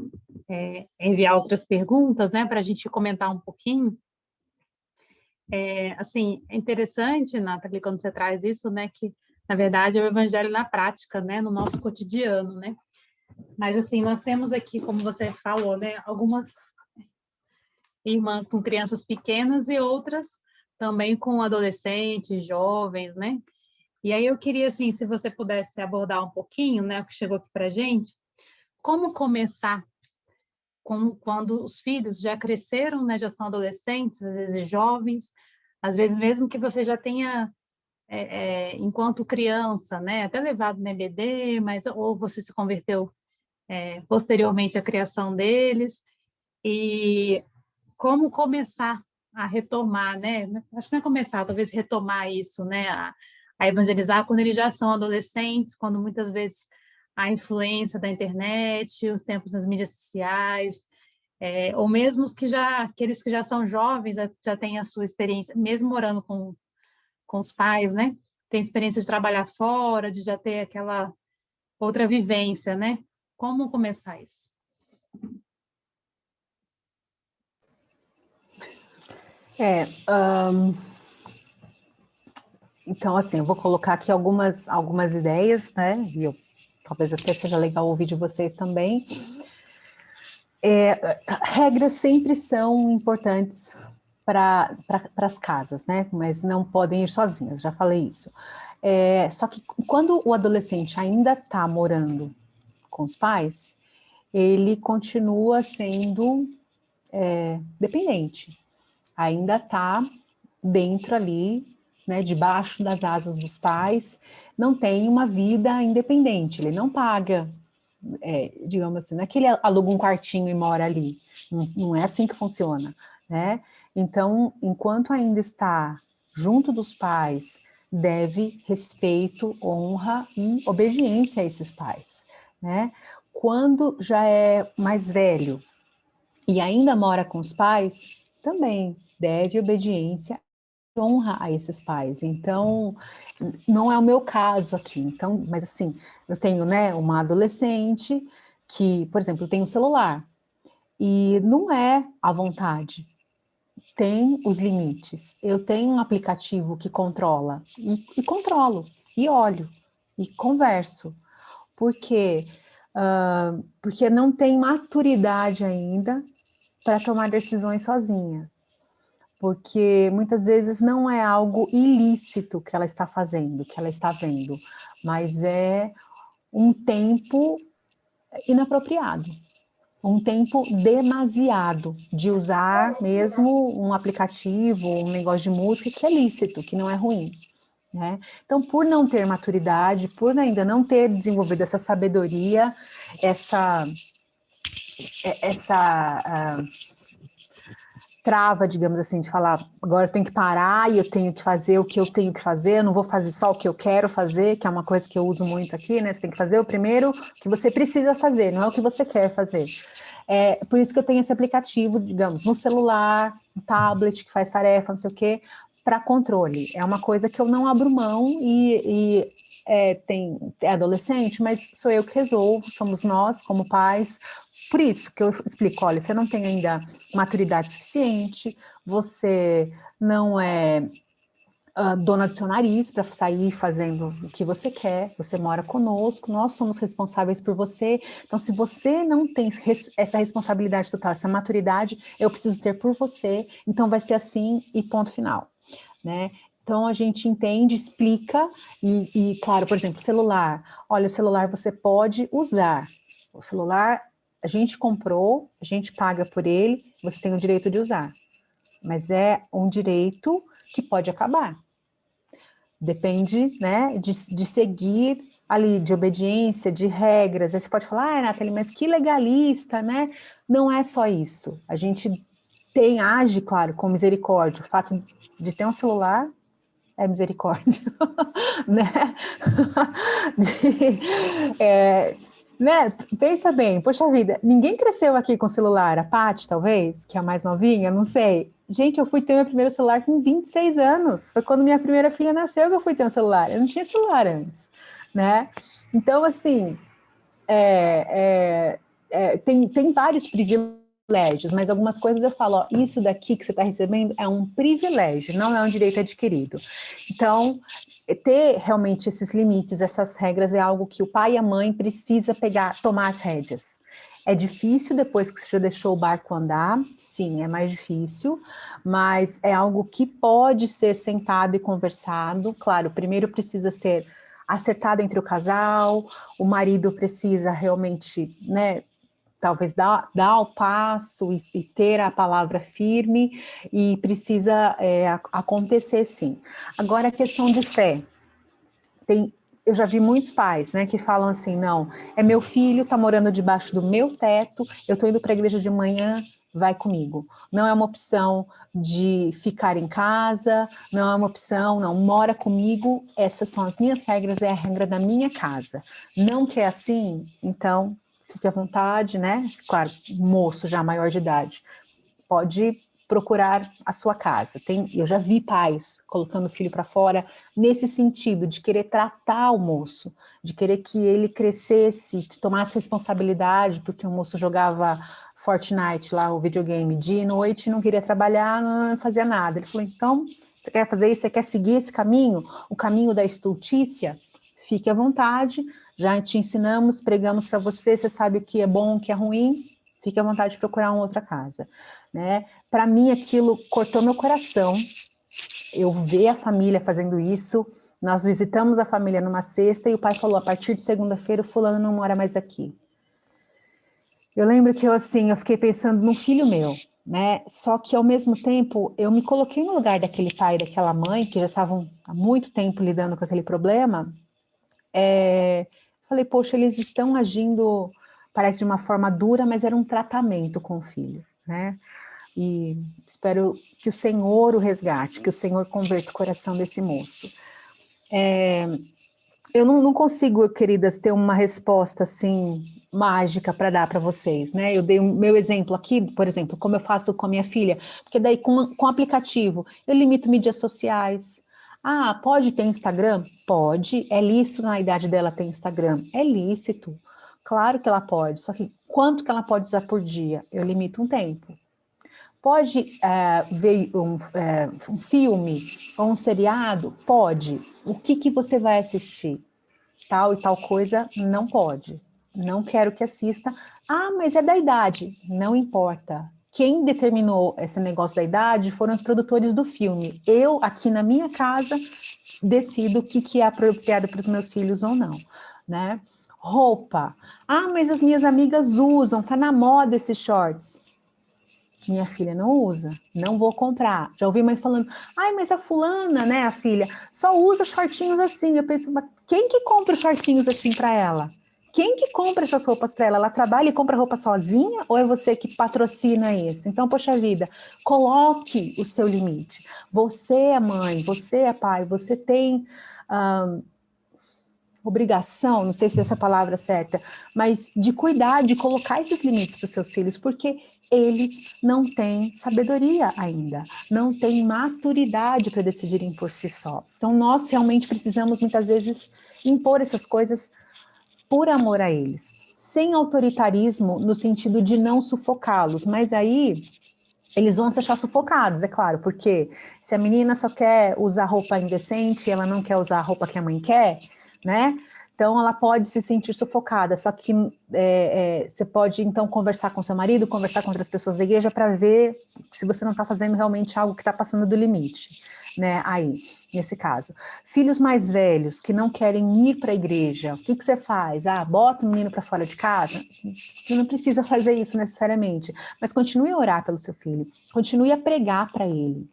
enviar outras perguntas, né, para a gente comentar um pouquinho. Assim, é interessante, Nathalie, quando você traz isso, né, que, na verdade, é o Evangelho na prática, né, no nosso cotidiano, né. Mas, assim, nós temos aqui, como você falou, né, algumas irmãs com crianças pequenas e outras também com adolescentes, jovens, né? E aí eu queria, assim, se você pudesse abordar um pouquinho, né, o que chegou aqui para a gente, como começar quando os filhos já cresceram, né, já são adolescentes, às vezes jovens, às vezes mesmo que você já tenha, enquanto criança, né, até levado no EBD, mas ou você se converteu posteriormente à criação deles, e como começar a retomar, né? Acho que não é começar, talvez retomar isso, né? A evangelizar quando eles já são adolescentes, quando muitas vezes a influência da internet, os tempos das mídias sociais, ou mesmo aqueles que já são jovens, já têm a sua experiência, mesmo morando com os pais, né? Tem experiência de trabalhar fora, de já ter aquela outra vivência, né? Como começar isso? Então, assim, eu vou colocar aqui algumas ideias, né? E talvez até seja legal ouvir de vocês também. Regras sempre são importantes para as casas, né? Mas não podem ir sozinhas, já falei isso. Só que quando o adolescente ainda está morando com os pais, ele continua sendo dependente. Ainda está dentro ali, né, debaixo das asas dos pais, não tem uma vida independente, ele não paga, digamos assim, não é que ele aluga um quartinho e mora ali, não é assim que funciona, né? Então, enquanto ainda está junto dos pais, deve respeito, honra e obediência a esses pais, né? Quando já é mais velho e ainda mora com os pais, também deve obediência e honra a esses pais. Então, não é o meu caso aqui. Então, mas assim, eu tenho, né, uma adolescente que, por exemplo, tem um celular e não é à vontade. Tem os limites. Eu tenho um aplicativo que controla e controlo, e olho, e converso. Por quê? Porque não tem maturidade ainda para tomar decisões sozinha. Porque muitas vezes não é algo ilícito que ela está fazendo, que ela está vendo, mas é um tempo inapropriado, um tempo demasiado de usar mesmo um aplicativo, um negócio de música que é lícito, que não é ruim, né? Então, por não ter maturidade, por ainda não ter desenvolvido essa sabedoria, trava, digamos assim, de falar, agora eu tenho que parar e eu tenho que fazer o que eu tenho que fazer, eu não vou fazer só o que eu quero fazer, que é uma coisa que eu uso muito aqui, né? Você tem que fazer o primeiro que você precisa fazer, não é o que você quer fazer. É por isso que eu tenho esse aplicativo, digamos, no celular, no tablet, que faz tarefa, não sei o quê, para controle. É uma coisa que eu não abro mão é adolescente, mas sou eu que resolvo, somos nós, como pais. Por isso que eu explico, olha, você não tem ainda maturidade suficiente, você não é dona do seu nariz para sair fazendo o que você quer, você mora conosco, nós somos responsáveis por você, então se você não tem essa responsabilidade total, essa maturidade, eu preciso ter por você, então vai ser assim e ponto final, né? Então a gente entende, explica e claro, por exemplo, celular, olha, o celular você pode usar, o celular a gente comprou, a gente paga por ele, você tem o direito de usar, mas é um direito que pode acabar. Depende, né, de seguir ali, de obediência, de regras. Aí você pode falar, Nathalie, mas que legalista, né? Não é só isso. A gente age, claro, com misericórdia. O fato de ter um celular é misericórdia, né? Né? Pensa bem, poxa vida, ninguém cresceu aqui com celular, a Paty, talvez, que é a mais novinha, não sei. Gente, eu fui ter meu primeiro celular com 26 anos, foi quando minha primeira filha nasceu que eu fui ter um celular, eu não tinha celular antes, né? Então, assim, tem vários privilégios, mas algumas coisas eu falo, ó, isso daqui que você está recebendo é um privilégio, não é um direito adquirido. Então, ter realmente esses limites, essas regras é algo que o pai e a mãe precisa tomar as rédeas. É difícil depois que você já deixou o barco andar, sim, é mais difícil, mas é algo que pode ser sentado e conversado. Claro, primeiro precisa ser acertado entre o casal, o marido precisa realmente, né, talvez dar o passo e ter a palavra firme, e precisa acontecer sim. Agora, a questão de fé. Eu já vi muitos pais, né, que falam assim, não, é meu filho, está morando debaixo do meu teto, eu estou indo para a igreja de manhã, vai comigo. Não é uma opção de ficar em casa, não é uma opção, não, mora comigo, essas são as minhas regras, é a regra da minha casa. Não quer assim? Então, fique à vontade, né? Claro, moço já maior de idade, pode procurar a sua casa. Eu já vi pais colocando o filho para fora nesse sentido, de querer tratar o moço, de querer que ele crescesse, de tomasse responsabilidade, porque o moço jogava Fortnite lá, o videogame, dia e noite, não queria trabalhar, não fazia nada. Ele falou, então, você quer fazer isso? Você quer seguir esse caminho? O caminho da estultícia? Fique à vontade, já te ensinamos, pregamos para você, você sabe o que é bom, o que é ruim, fique à vontade de procurar uma outra casa, né? Para mim, aquilo cortou meu coração. Eu ver a família fazendo isso. Nós visitamos a família numa sexta e o pai falou, a partir de segunda-feira o fulano não mora mais aqui. Eu lembro que eu fiquei pensando no filho meu, né? Só que ao mesmo tempo eu me coloquei no lugar daquele pai e daquela mãe que já estavam há muito tempo lidando com aquele problema. Falei, poxa, eles estão agindo, parece de uma forma dura, mas era um tratamento com o filho, né? E espero que o Senhor o resgate, que o Senhor converta o coração desse moço. Eu não consigo, queridas, ter uma resposta assim mágica para dar para vocês, né? Eu dei o meu exemplo aqui, por exemplo, como eu faço com a minha filha, porque daí com o aplicativo eu limito mídias sociais. Ah, pode ter Instagram? Pode. É lícito na idade dela ter Instagram? É lícito. Claro que ela pode, só que quanto que ela pode usar por dia? Eu limito um tempo. Pode ver um filme ou um seriado? Pode. O que você vai assistir? Tal e tal coisa não pode. Não quero que assista. Ah, mas é da idade. Não importa. Quem determinou esse negócio da idade foram os produtores do filme. Eu, aqui na minha casa, decido o que é apropriado para os meus filhos ou não, né? Roupa. Ah, mas as minhas amigas usam, tá na moda esses shorts. Minha filha não usa, não vou comprar. Já ouvi mãe falando, ai, mas a fulana, né, a filha, só usa shortinhos assim. Eu penso, mas quem que compra shortinhos assim para ela? quem que compra essas roupas para ela? Ela trabalha e compra roupa sozinha ou é você que patrocina isso? Então, poxa vida, coloque o seu limite. Você é mãe, você é pai, você tem obrigação, não sei se essa palavra é certa, mas de cuidar, de colocar esses limites para os seus filhos, porque eles não têm sabedoria ainda, não têm maturidade para decidirem por si só. Então, nós realmente precisamos, muitas vezes, impor essas coisas por amor a eles, sem autoritarismo no sentido de não sufocá-los, mas aí eles vão se achar sufocados, é claro, porque se a menina só quer usar roupa indecente, ela não quer usar a roupa que a mãe quer, né? Então, ela pode se sentir sufocada, só que você pode, então, conversar com seu marido, conversar com outras pessoas da igreja para ver se você não está fazendo realmente algo que está passando do limite, né? Aí, nesse caso. Filhos mais velhos que não querem ir para a igreja, o que você faz? Bota o menino para fora de casa? Você não precisa fazer isso necessariamente, mas continue a orar pelo seu filho, continue a pregar para ele.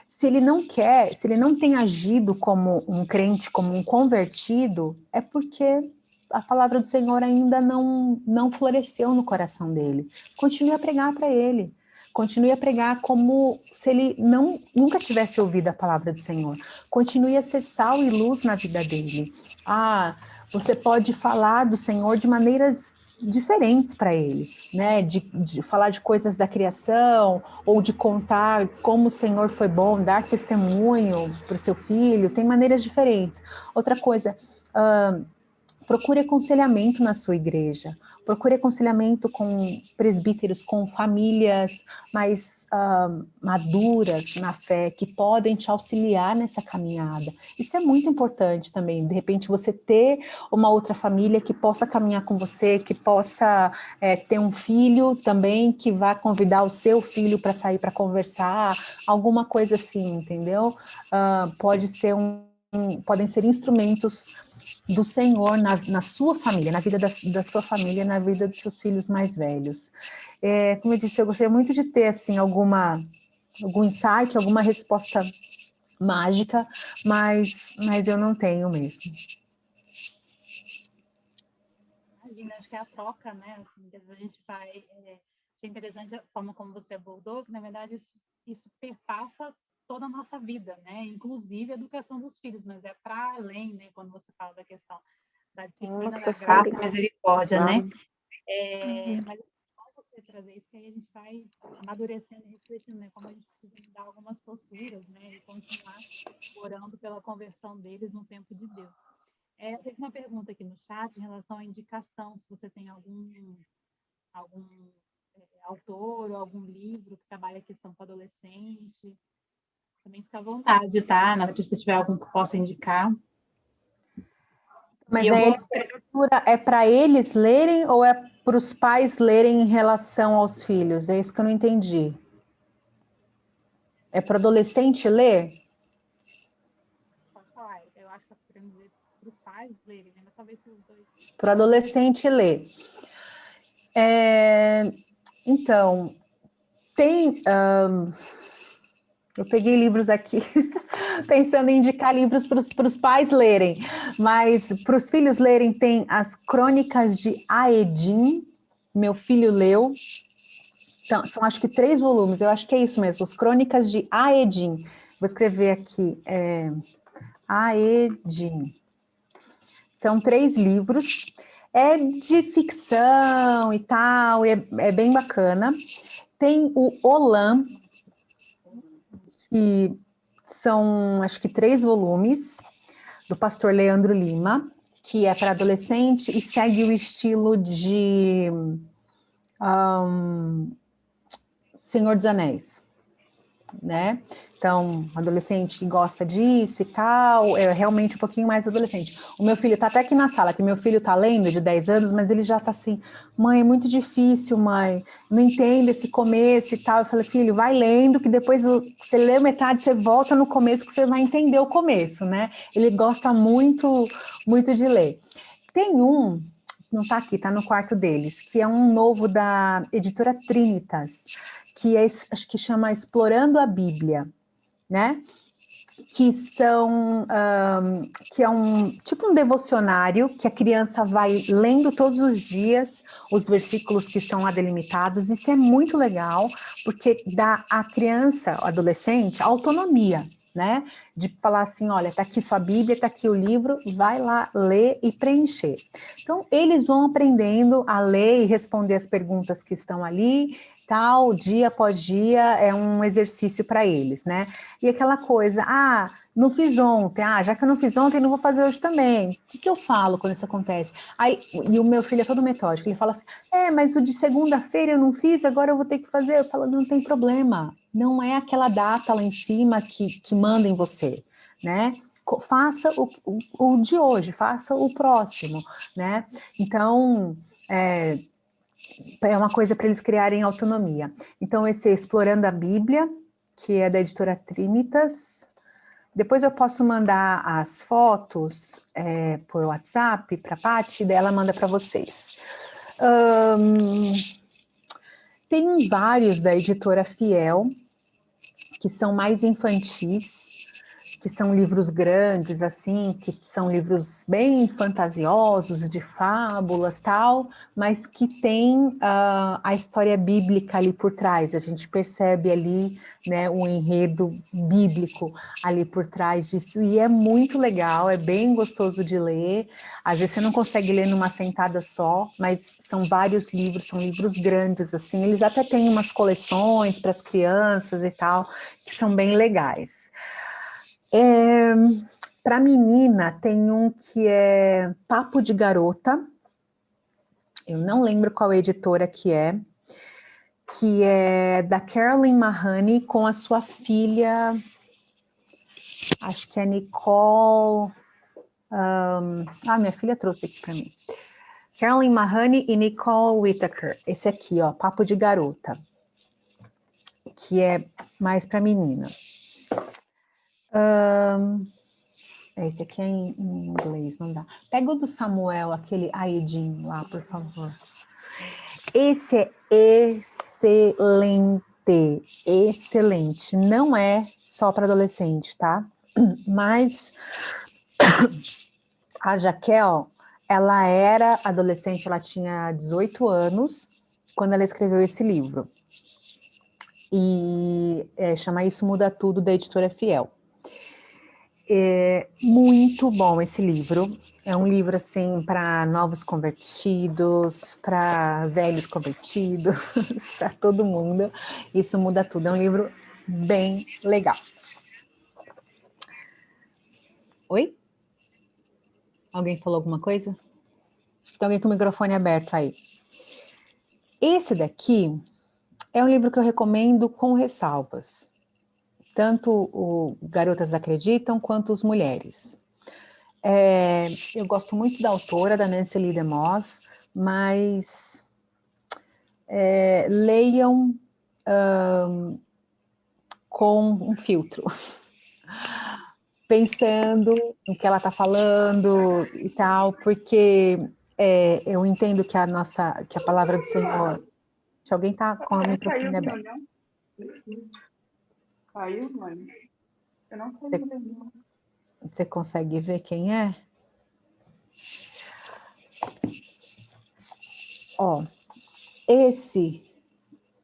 Se ele não quer, se ele não tem agido como um crente, como um convertido, é porque a palavra do Senhor ainda não floresceu no coração dele. Continue a pregar para ele. Continue a pregar como se ele nunca tivesse ouvido a palavra do Senhor. Continue a ser sal e luz na vida dele. Você pode falar do Senhor de maneiras diferentes para ele, né? De falar de coisas da criação, ou de contar como o Senhor foi bom, dar testemunho para o seu filho, tem maneiras diferentes. Outra coisa, procure aconselhamento na sua igreja, procure aconselhamento com presbíteros, com famílias mais maduras na fé, que podem te auxiliar nessa caminhada. Isso é muito importante também, de repente você ter uma outra família que possa caminhar com você, que possa ter um filho também, que vá convidar o seu filho para sair para conversar, alguma coisa assim, entendeu? Podem ser instrumentos do Senhor na sua família, na vida da sua família, na vida dos seus filhos mais velhos. Como eu disse, eu gostaria muito de ter assim, algum insight, alguma resposta mágica, mas eu não tenho mesmo. Imagina, acho que é a troca, né? Assim, a gente vai... É interessante a forma como você abordou, que na verdade isso perpassa toda a nossa vida, né? Inclusive a educação dos filhos, mas é para além, né? Quando você fala da questão da disciplina, da graça e misericórdia, né? Mas é bom você trazer isso, que aí a gente vai amadurecendo e refletindo, né? Como a gente precisa mudar algumas posturas, né? E continuar orando pela conversão deles no tempo de Deus. Teve uma pergunta aqui no chat em relação à indicação, se você tem algum autor ou algum livro que trabalha a questão com adolescente. Também fica à vontade, tá? Na hora que você tiver algum que possa indicar. Mas a literatura é para eles lerem ou é para os pais lerem em relação aos filhos? É isso que eu não entendi. É para o adolescente ler? Pode falar, eu acho que eu quero dizer para os pais lerem, né? Mas talvez para os dois. Para o adolescente ler. Então, tem... eu peguei livros aqui, pensando em indicar livros para os pais lerem, mas para os filhos lerem tem as Crônicas de Aedim, meu filho leu, então, são acho que 3 volumes, eu acho que é isso mesmo, as Crônicas de Aedim, vou escrever aqui, Aedim, são 3 livros, é de ficção e tal, é bem bacana. Tem o Olam, que são, acho que 3 volumes, do pastor Leandro Lima, que é para adolescente e segue o estilo de Senhor dos Anéis, né? Então, adolescente que gosta disso e tal, é realmente um pouquinho mais adolescente. O meu filho tá até aqui na sala, que meu filho tá lendo de 10 anos, mas ele já tá assim, mãe, é muito difícil, mãe, não entendo esse começo e tal. Eu falei, filho, vai lendo, que depois você lê metade, você volta no começo, que você vai entender o começo, né? Ele gosta muito, muito de ler. Tem um, não tá aqui, tá no quarto deles, que é um novo da editora Trinitas, que acho que chama Explorando a Bíblia, né? que que é tipo um devocionário que a criança vai lendo todos os dias os versículos que estão lá delimitados. Isso é muito legal, porque dá à criança, ao adolescente, autonomia, né? De falar assim, olha, tá aqui sua Bíblia, tá aqui o livro, vai lá ler e preencher. Então, eles vão aprendendo a ler e responder as perguntas que estão ali, tal, dia após dia, é um exercício para eles, né? E aquela coisa, não fiz ontem, já que eu não fiz ontem, não vou fazer hoje também. O que eu falo quando isso acontece? Aí, e o meu filho é todo metódico, ele fala assim, mas o de segunda-feira eu não fiz, agora eu vou ter que fazer. Eu falo, não tem problema, não é aquela data lá em cima que manda em você, né? Faça o de hoje, faça o próximo, né? Então, é uma coisa para eles criarem autonomia. Então, esse Explorando a Bíblia, que é da editora Trinitas. Depois eu posso mandar as fotos por WhatsApp para a Paty, daí ela manda para vocês. Tem vários da editora Fiel, que são mais infantis, que são livros grandes, assim, que são livros bem fantasiosos, de fábulas, tal, mas que tem a história bíblica ali por trás. A gente percebe ali, né, o enredo bíblico ali por trás disso, e é muito legal, é bem gostoso de ler. Às vezes você não consegue ler numa sentada só, mas são vários livros, são livros grandes, assim. Eles até têm umas coleções para as crianças e tal, que são bem legais. Para menina, tem um que é Papo de Garota, eu não lembro qual editora que é da Carolyn Mahoney com a sua filha, acho que é Nicole, minha filha trouxe aqui para mim, Carolyn Mahoney e Nicole Whittaker, esse aqui, ó, Papo de Garota, que é mais para menina. Esse aqui é em inglês, não dá. Pega o do Samuel, aquele Aidin lá, por favor. Esse é excelente, excelente. Não é só para adolescente, tá? Mas a Jaquel, ela era adolescente, ela tinha 18 anos quando ela escreveu esse livro. E chama Isso Muda Tudo, da editora Fiel. É muito bom esse livro. É um livro assim para novos convertidos, para velhos convertidos, para todo mundo. Isso Muda Tudo. É um livro bem legal. Oi? Alguém falou alguma coisa? Tem alguém com o microfone aberto aí. Esse daqui é um livro que eu recomendo com ressalvas. Tanto o Garotas Acreditam, quanto os Mulheres. Eu gosto muito da autora, da Nancy Lee DeMoss, mas leiam com um filtro, pensando no que ela está falando e tal, porque eu entendo que a palavra do Senhor... Se alguém está com a microfone aberto. Caiu, mãe? Eu não sei. Você consegue ver quem é? Ó, esse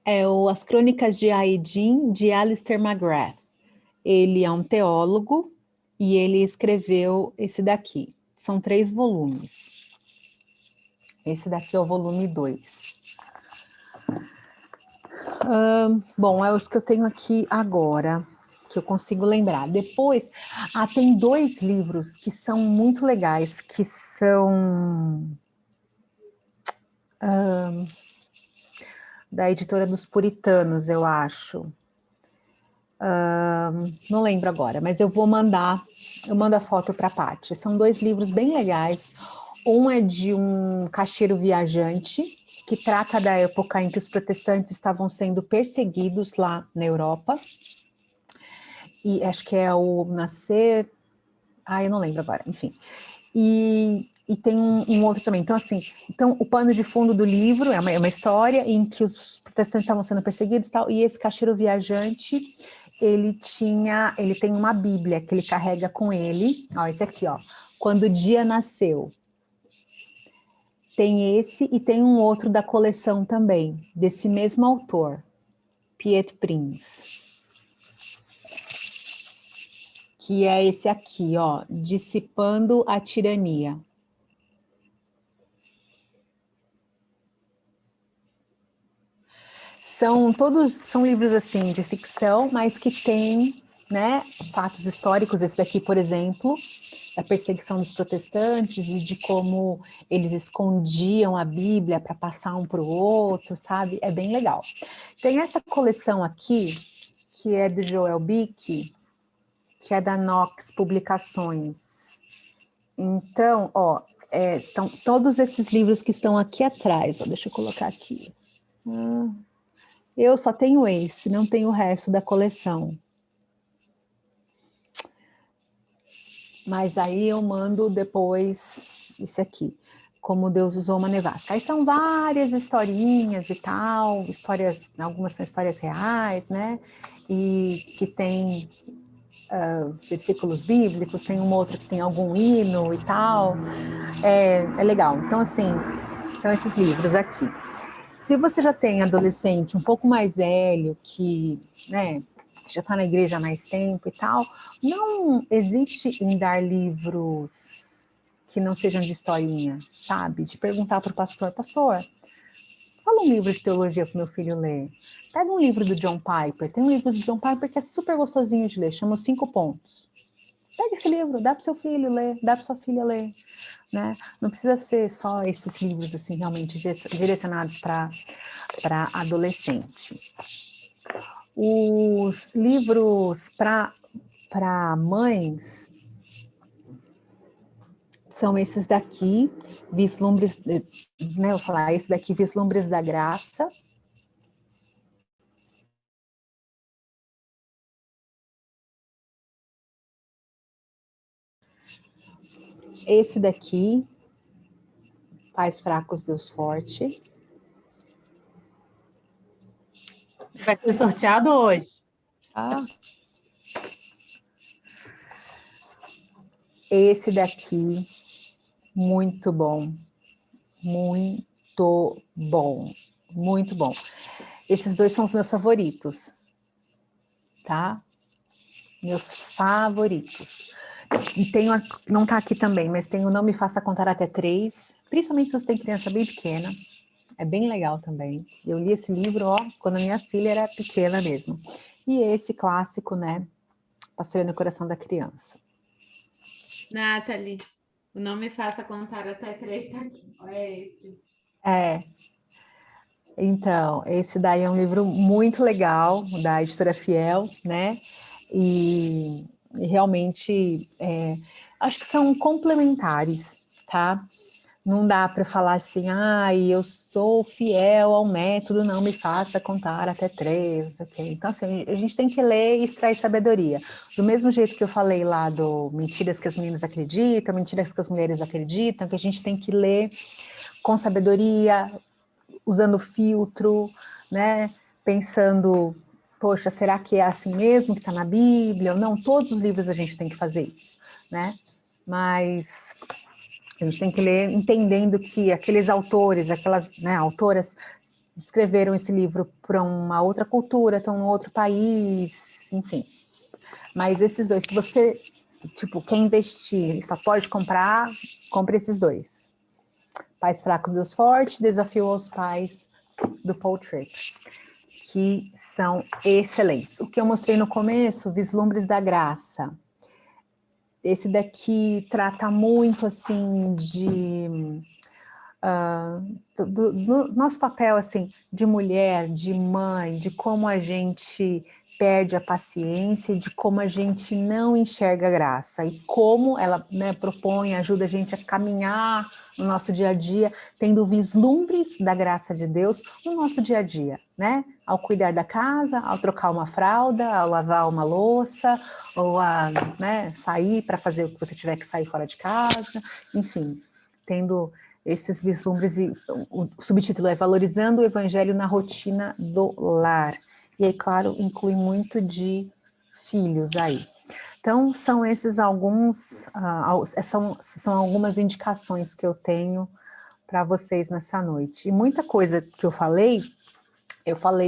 é As Crônicas de Aidin, de Alistair McGrath. Ele é um teólogo e ele escreveu esse daqui. São 3 volumes. Esse daqui é o volume 2. Bom, é os que eu tenho aqui agora, que eu consigo lembrar. Depois, tem 2 livros que são muito legais, que são da editora dos Puritanos, eu acho. Não lembro agora, mas eu mando a foto para a Paty. São 2 livros bem legais. Um é de um caixeiro viajante, que trata da época em que os protestantes estavam sendo perseguidos lá na Europa. E acho que é o Nascer... eu não lembro agora, enfim. E tem um outro também. Então, assim, o pano de fundo do livro é uma história em que os protestantes estavam sendo perseguidos e tal, e esse caixeiro viajante, ele tem uma Bíblia que ele carrega com ele. Ó, esse aqui, ó. Quando o Dia Nasceu. Tem esse e tem um outro da coleção também, desse mesmo autor, Piet Prince. Que é esse aqui, ó, Dissipando a Tirania. São livros assim de ficção, mas que tem, né, fatos históricos. Esse daqui, por exemplo, da perseguição dos protestantes e de como eles escondiam a Bíblia para passar um para o outro, sabe? É bem legal. Tem essa coleção aqui, que é do Joel Bick, que é da Knox Publicações. Então, ó, estão todos esses livros que estão aqui atrás. Ó, deixa eu colocar aqui. Eu só tenho esse, não tenho o resto da coleção. Mas aí eu mando depois esse aqui, Como Deus Usou uma Nevasca. Aí são várias historinhas e tal, histórias, algumas são histórias reais, né? E que tem versículos bíblicos, tem um outro que tem algum hino e tal. É legal. Então, assim, são esses livros aqui. Se você já tem adolescente um pouco mais velho, que, né, já está na igreja há mais tempo e tal, não hesite em dar livros que não sejam de historinha, sabe? De perguntar para o pastor, fala um livro de teologia para o meu filho ler. Pega um livro do John Piper, tem um livro do John Piper que é super gostosinho de ler, chama Os 5 Pontos. Pega esse livro, dá para seu filho ler, dá para sua filha ler. Né? Não precisa ser só esses livros assim realmente direcionados para adolescente. Os livros para mães são esses daqui, Vislumbres, né? Eu vou falar esse daqui, Vislumbres da Graça. Esse daqui, Pais Fracos, Deus Forte. Vai ser sorteado hoje. Ah. Esse daqui, muito bom. Muito bom. Muito bom. Esses dois são os meus favoritos. Tá? Meus favoritos. E tem, não está aqui também, mas tem o Não Me Faça Contar Até 3, principalmente se você tem criança bem pequena. É bem legal também. Eu li esse livro, ó, quando a minha filha era pequena mesmo. E esse clássico, né? Pastoreando o Coração da Criança. Nathalie, o Não Me Faça Contar Até 3 tá aqui. É esse. Então, esse daí é um livro muito legal, da editora Fiel, né? E realmente, acho que são complementares, tá? Não dá para falar assim, eu sou fiel ao método, não me faça contar até 3, okay? Então, assim, a gente tem que ler e extrair sabedoria. Do mesmo jeito que eu falei lá do mentiras que as meninas acreditam, mentiras que as mulheres acreditam, que a gente tem que ler com sabedoria, usando filtro, né? Pensando, poxa, será que é assim mesmo que está na Bíblia? Ou não, todos os livros a gente tem que fazer isso, né? Mas a gente tem que ler entendendo que aqueles autores, aquelas, né, autoras escreveram esse livro para uma outra cultura, para um outro país, enfim. Mas esses dois, se você, quer investir e só pode comprar, compre esses dois. Pais Fracos, Deus Forte, Desafio aos Pais, do Paul Tripp, que são excelentes. O que eu mostrei no começo, Vislumbres da Graça. Esse daqui trata muito, assim, do nosso papel, assim, de mulher, de mãe, de como a gente perde a paciência, de como a gente não enxerga a graça, e como ela, né, propõe, ajuda a gente a caminhar no nosso dia a dia, tendo vislumbres da graça de Deus no nosso dia a dia, né? Ao cuidar da casa, ao trocar uma fralda, ao lavar uma louça, ou a, né, sair para fazer o que você tiver que sair fora de casa, enfim, tendo esses vislumbres. E o subtítulo é Valorizando o Evangelho na Rotina do Lar. E aí, claro, inclui muito de filhos aí. Então, são esses alguns, são algumas indicações que eu tenho para vocês nessa noite. E muita coisa que eu falei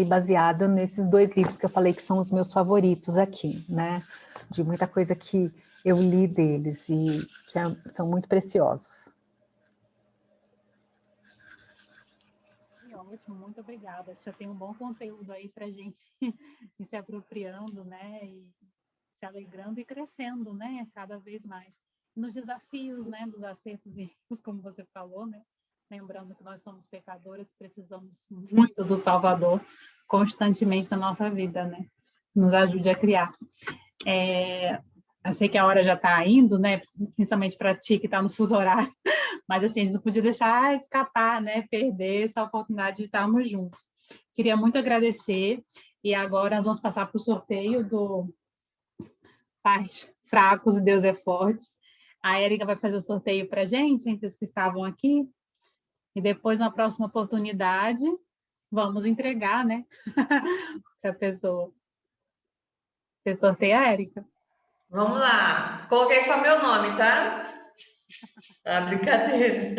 baseada nesses 2 livros que eu falei que são os meus favoritos aqui, né? De muita coisa que eu li deles e que são muito preciosos. Ótimo, muito obrigada. Acho que já tem um bom conteúdo aí para a gente ir se apropriando, né? E se alegrando e crescendo, né? Cada vez mais. Nos desafios, né? Dos acertos e erros, como você falou, né? Lembrando que nós somos pecadores, precisamos muito do Salvador constantemente na nossa vida, né? Nos ajude a criar. Eu sei que a hora já está indo, né? Principalmente para ti que está no fuso horário, mas assim, a gente não podia deixar escapar, né? Perder essa oportunidade de estarmos juntos. Queria muito agradecer, e agora nós vamos passar para o sorteio do Pais Fracos e Deus é Forte. A Érica vai fazer o sorteio para a gente, entre os que estavam aqui, e depois, na próxima oportunidade, vamos entregar, né? Para a pessoa. Você sorteia, Érica? Vamos lá. Coloquei só meu nome, tá? Ah, brincadeira.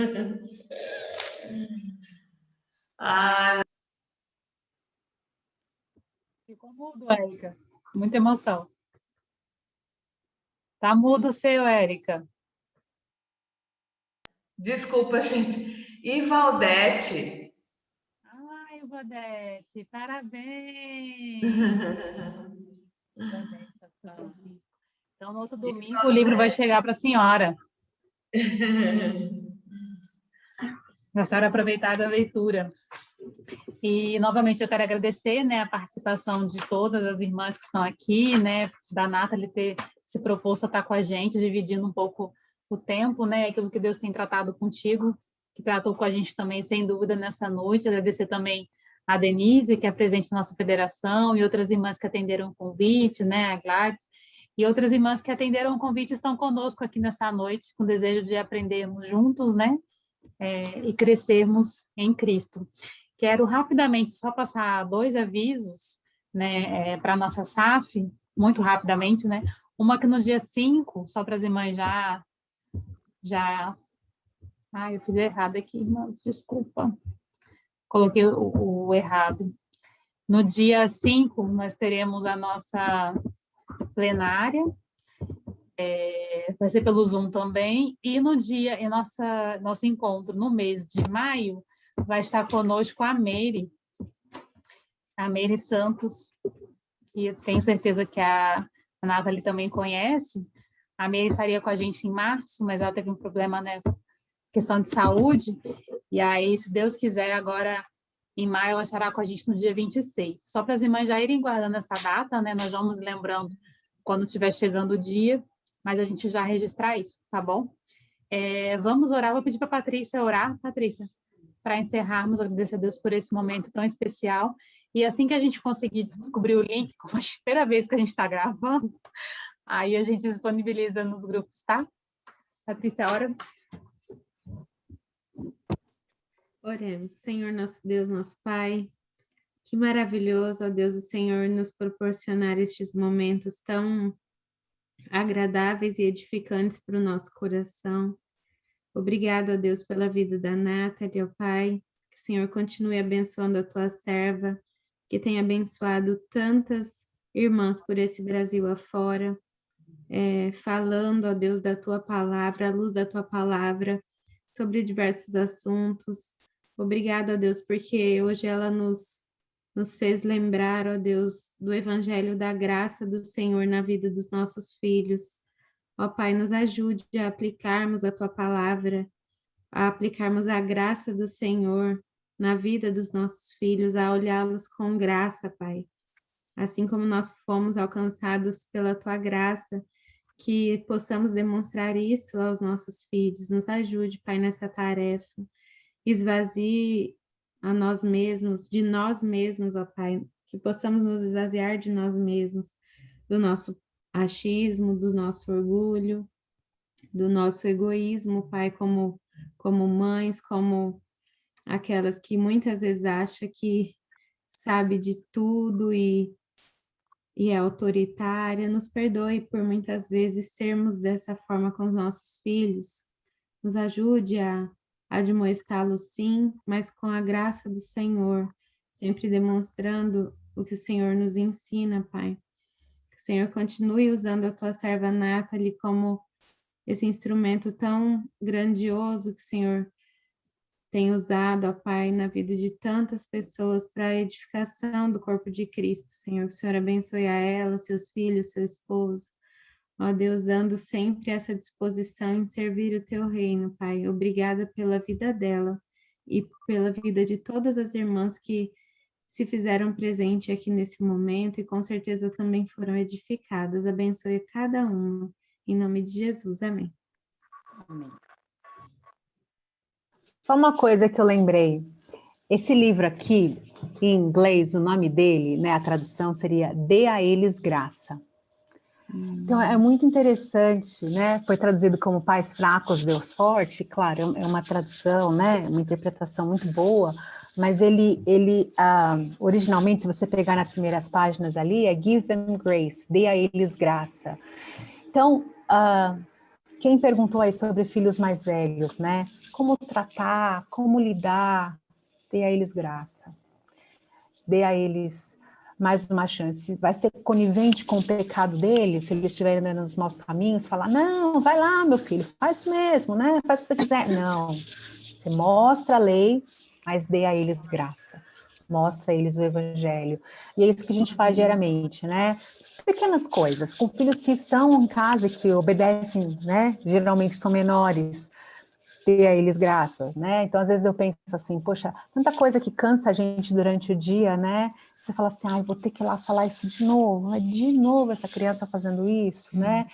Ah, Ficou mudo, Érica. Muita emoção. Tá mudo o seu, Érica. desculpa, gente. E Valdete? Ai, Vadete, parabéns! Vadete, tá Francisco. Então, no outro domingo, o livro vai chegar para a senhora. Para a senhora aproveitar da leitura. E, novamente, eu quero agradecer, né, a participação de todas as irmãs que estão aqui, né, da Nathalie ter se proposto a estar com a gente, dividindo um pouco o tempo, né, aquilo que Deus tem tratado contigo, que tratou com a gente também, sem dúvida, nessa noite. Agradecer também a Denise, que é presidente da nossa federação, e outras irmãs que atenderam o convite, né, a Gladys, e outras irmãs que atenderam o convite estão conosco aqui nessa noite, com o desejo de aprendermos juntos, né, e crescermos em Cristo. Quero rapidamente só passar 2 avisos, né, para a nossa SAF, muito rapidamente, né? Uma que no dia 5, só para as irmãs já... Ai, eu fiz errado aqui, irmãs, desculpa. Coloquei o errado. No dia 5, nós teremos a nossa plenária, vai ser pelo Zoom também, e no dia, nosso encontro no mês de maio, vai estar conosco a Meire Santos, que tenho certeza que a Nathalie também conhece. A Meire estaria com a gente em março, mas ela teve um problema, né, questão de saúde, e aí, se Deus quiser, agora em maio ela estará com a gente no dia 26. Só para as irmãs já irem guardando essa data, né, nós vamos lembrando quando estiver chegando o dia, mas a gente já registrar isso, tá bom? Vamos orar, vou pedir para a Patrícia orar, Patrícia, para encerrarmos, agradecer a Deus por esse momento tão especial. E assim que a gente conseguir descobrir o link, como a primeira vez que a gente está gravando, aí a gente disponibiliza nos grupos, tá? Patrícia, ora. Oremos. Senhor, nosso Deus, nosso Pai, que maravilhoso, ó Deus, o Senhor nos proporcionar estes momentos tão agradáveis e edificantes para o nosso coração. Obrigado, ó Deus, pela vida da Nathalie, ó Pai, que o Senhor continue abençoando a tua serva, que tem abençoado tantas irmãs por esse Brasil afora, falando, ó Deus, da tua palavra, à luz da tua palavra, sobre diversos assuntos. Obrigado, ó Deus, porque hoje ela nos fez lembrar, ó Deus, do evangelho da graça do Senhor na vida dos nossos filhos. Ó Pai, nos ajude a aplicarmos a tua palavra, a aplicarmos a graça do Senhor na vida dos nossos filhos, a olhá-los com graça, Pai. Assim como nós fomos alcançados pela tua graça, que possamos demonstrar isso aos nossos filhos. Nos ajude, Pai, nessa tarefa. Esvazie a nós mesmos, de nós mesmos, ó Pai, que possamos nos esvaziar de nós mesmos, do nosso achismo, do nosso orgulho, do nosso egoísmo, Pai, como mães, como aquelas que muitas vezes acham que sabe de tudo e e é autoritária. Nos perdoe por muitas vezes sermos dessa forma com os nossos filhos. Nos ajude a admoestá-los, sim, mas com a graça do Senhor, sempre demonstrando o que o Senhor nos ensina, Pai. Que o Senhor continue usando a tua serva Nathalie como esse instrumento tão grandioso que o Senhor tem usado, ó Pai, na vida de tantas pessoas para a edificação do corpo de Cristo, Senhor. Que o Senhor abençoe a ela, seus filhos, seu esposo. Ó Deus, dando sempre essa disposição em servir o teu reino, Pai. Obrigada pela vida dela e pela vida de todas as irmãs que se fizeram presente aqui nesse momento e com certeza também foram edificadas. Abençoe cada uma. Em nome de Jesus, amém. Amém. Só uma coisa que eu lembrei. Esse livro aqui, em inglês, o nome dele, né, a tradução seria Dê a Eles Graça. Então, é muito interessante, né? Foi traduzido como Pais Fracos, Deus Forte. Claro, é uma tradução, né? Uma interpretação muito boa. Mas originalmente, se você pegar nas primeiras páginas ali, é Give them grace, dê a eles graça. Então, quem perguntou aí sobre filhos mais velhos, né? Como tratar, como lidar, dê a eles graça. Dê a eles mais uma chance. Vai ser conivente com o pecado deles, se eles estiverem andando nos maus caminhos, falar, não, vai lá, meu filho, faz isso mesmo, né? Faz o que você quiser. Não. Você mostra a lei, mas dê a eles graça. Mostra a eles o evangelho. E é isso que a gente faz diariamente, né? Pequenas coisas, com filhos que estão em casa, que obedecem, né? Geralmente são menores, dê a eles graça, né? Então, às vezes eu penso assim, poxa, tanta coisa que cansa a gente durante o dia, né? Você fala assim, vou ter que ir lá falar isso de novo, de novo essa criança fazendo isso, né?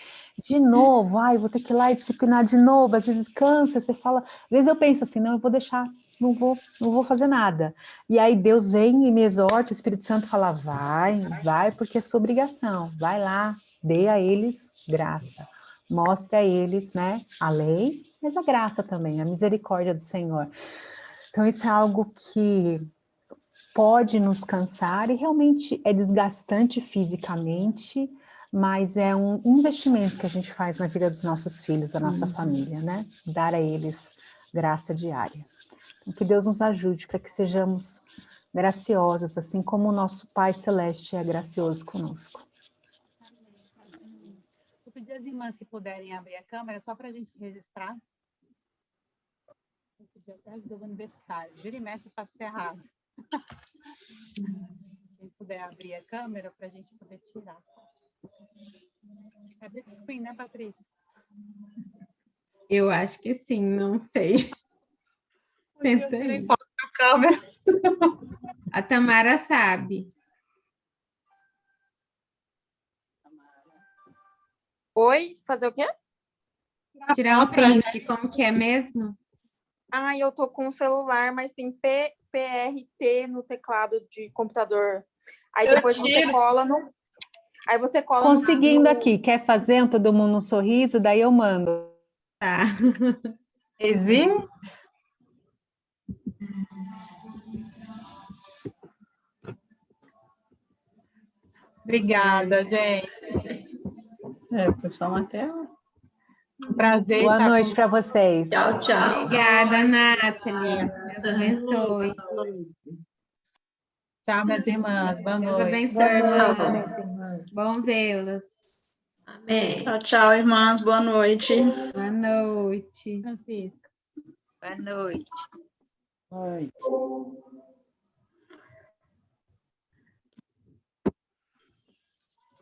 De novo, vou ter que ir lá e disciplinar de novo, às vezes cansa, você fala, às vezes eu penso assim, não, eu vou deixar, não vou fazer nada. E aí Deus vem e me exorta, o Espírito Santo fala, vai, porque é sua obrigação, vai lá, dê a eles graça, mostre a eles, né, a lei, mas a graça também, a misericórdia do Senhor. Então isso é algo que pode nos cansar e realmente é desgastante fisicamente, mas é um investimento que a gente faz na vida dos nossos filhos, da nossa família, né? Dar a eles graça diária. Então, que Deus nos ajude para que sejamos graciosos, assim como o nosso Pai Celeste é gracioso conosco. Vou pedir às irmãs que puderem abrir a câmera só para a gente registrar. Vou pedir até ajuda dos universitários. Vira e mexe, eu faço errado. Quem puder abrir a câmera para a gente poder tirar. É big screen, né, Patrícia? Eu acho que sim, não sei. Tenta aí. A câmera. A Tamara sabe. Oi, fazer o quê? Tirar um print, como que é mesmo? Eu tô com o celular, mas tem PRT no teclado de computador. Aí depois você cola no... Aí você cola Conseguindo aqui, quer fazer um todo mundo um sorriso, daí eu mando. Tá. Viu? Obrigada, gente. Foi só uma tela. Prazer. Boa noite para vocês. Tchau, tchau. Obrigada, Nathalie. Deus abençoe. Tchau, minhas irmãs. Boa Deus noite. abençoe, irmãs. Bom vê-las. Amém. Tchau, tchau, irmãs. Boa noite. Boa noite. Francisco. Boa noite. Boa noite.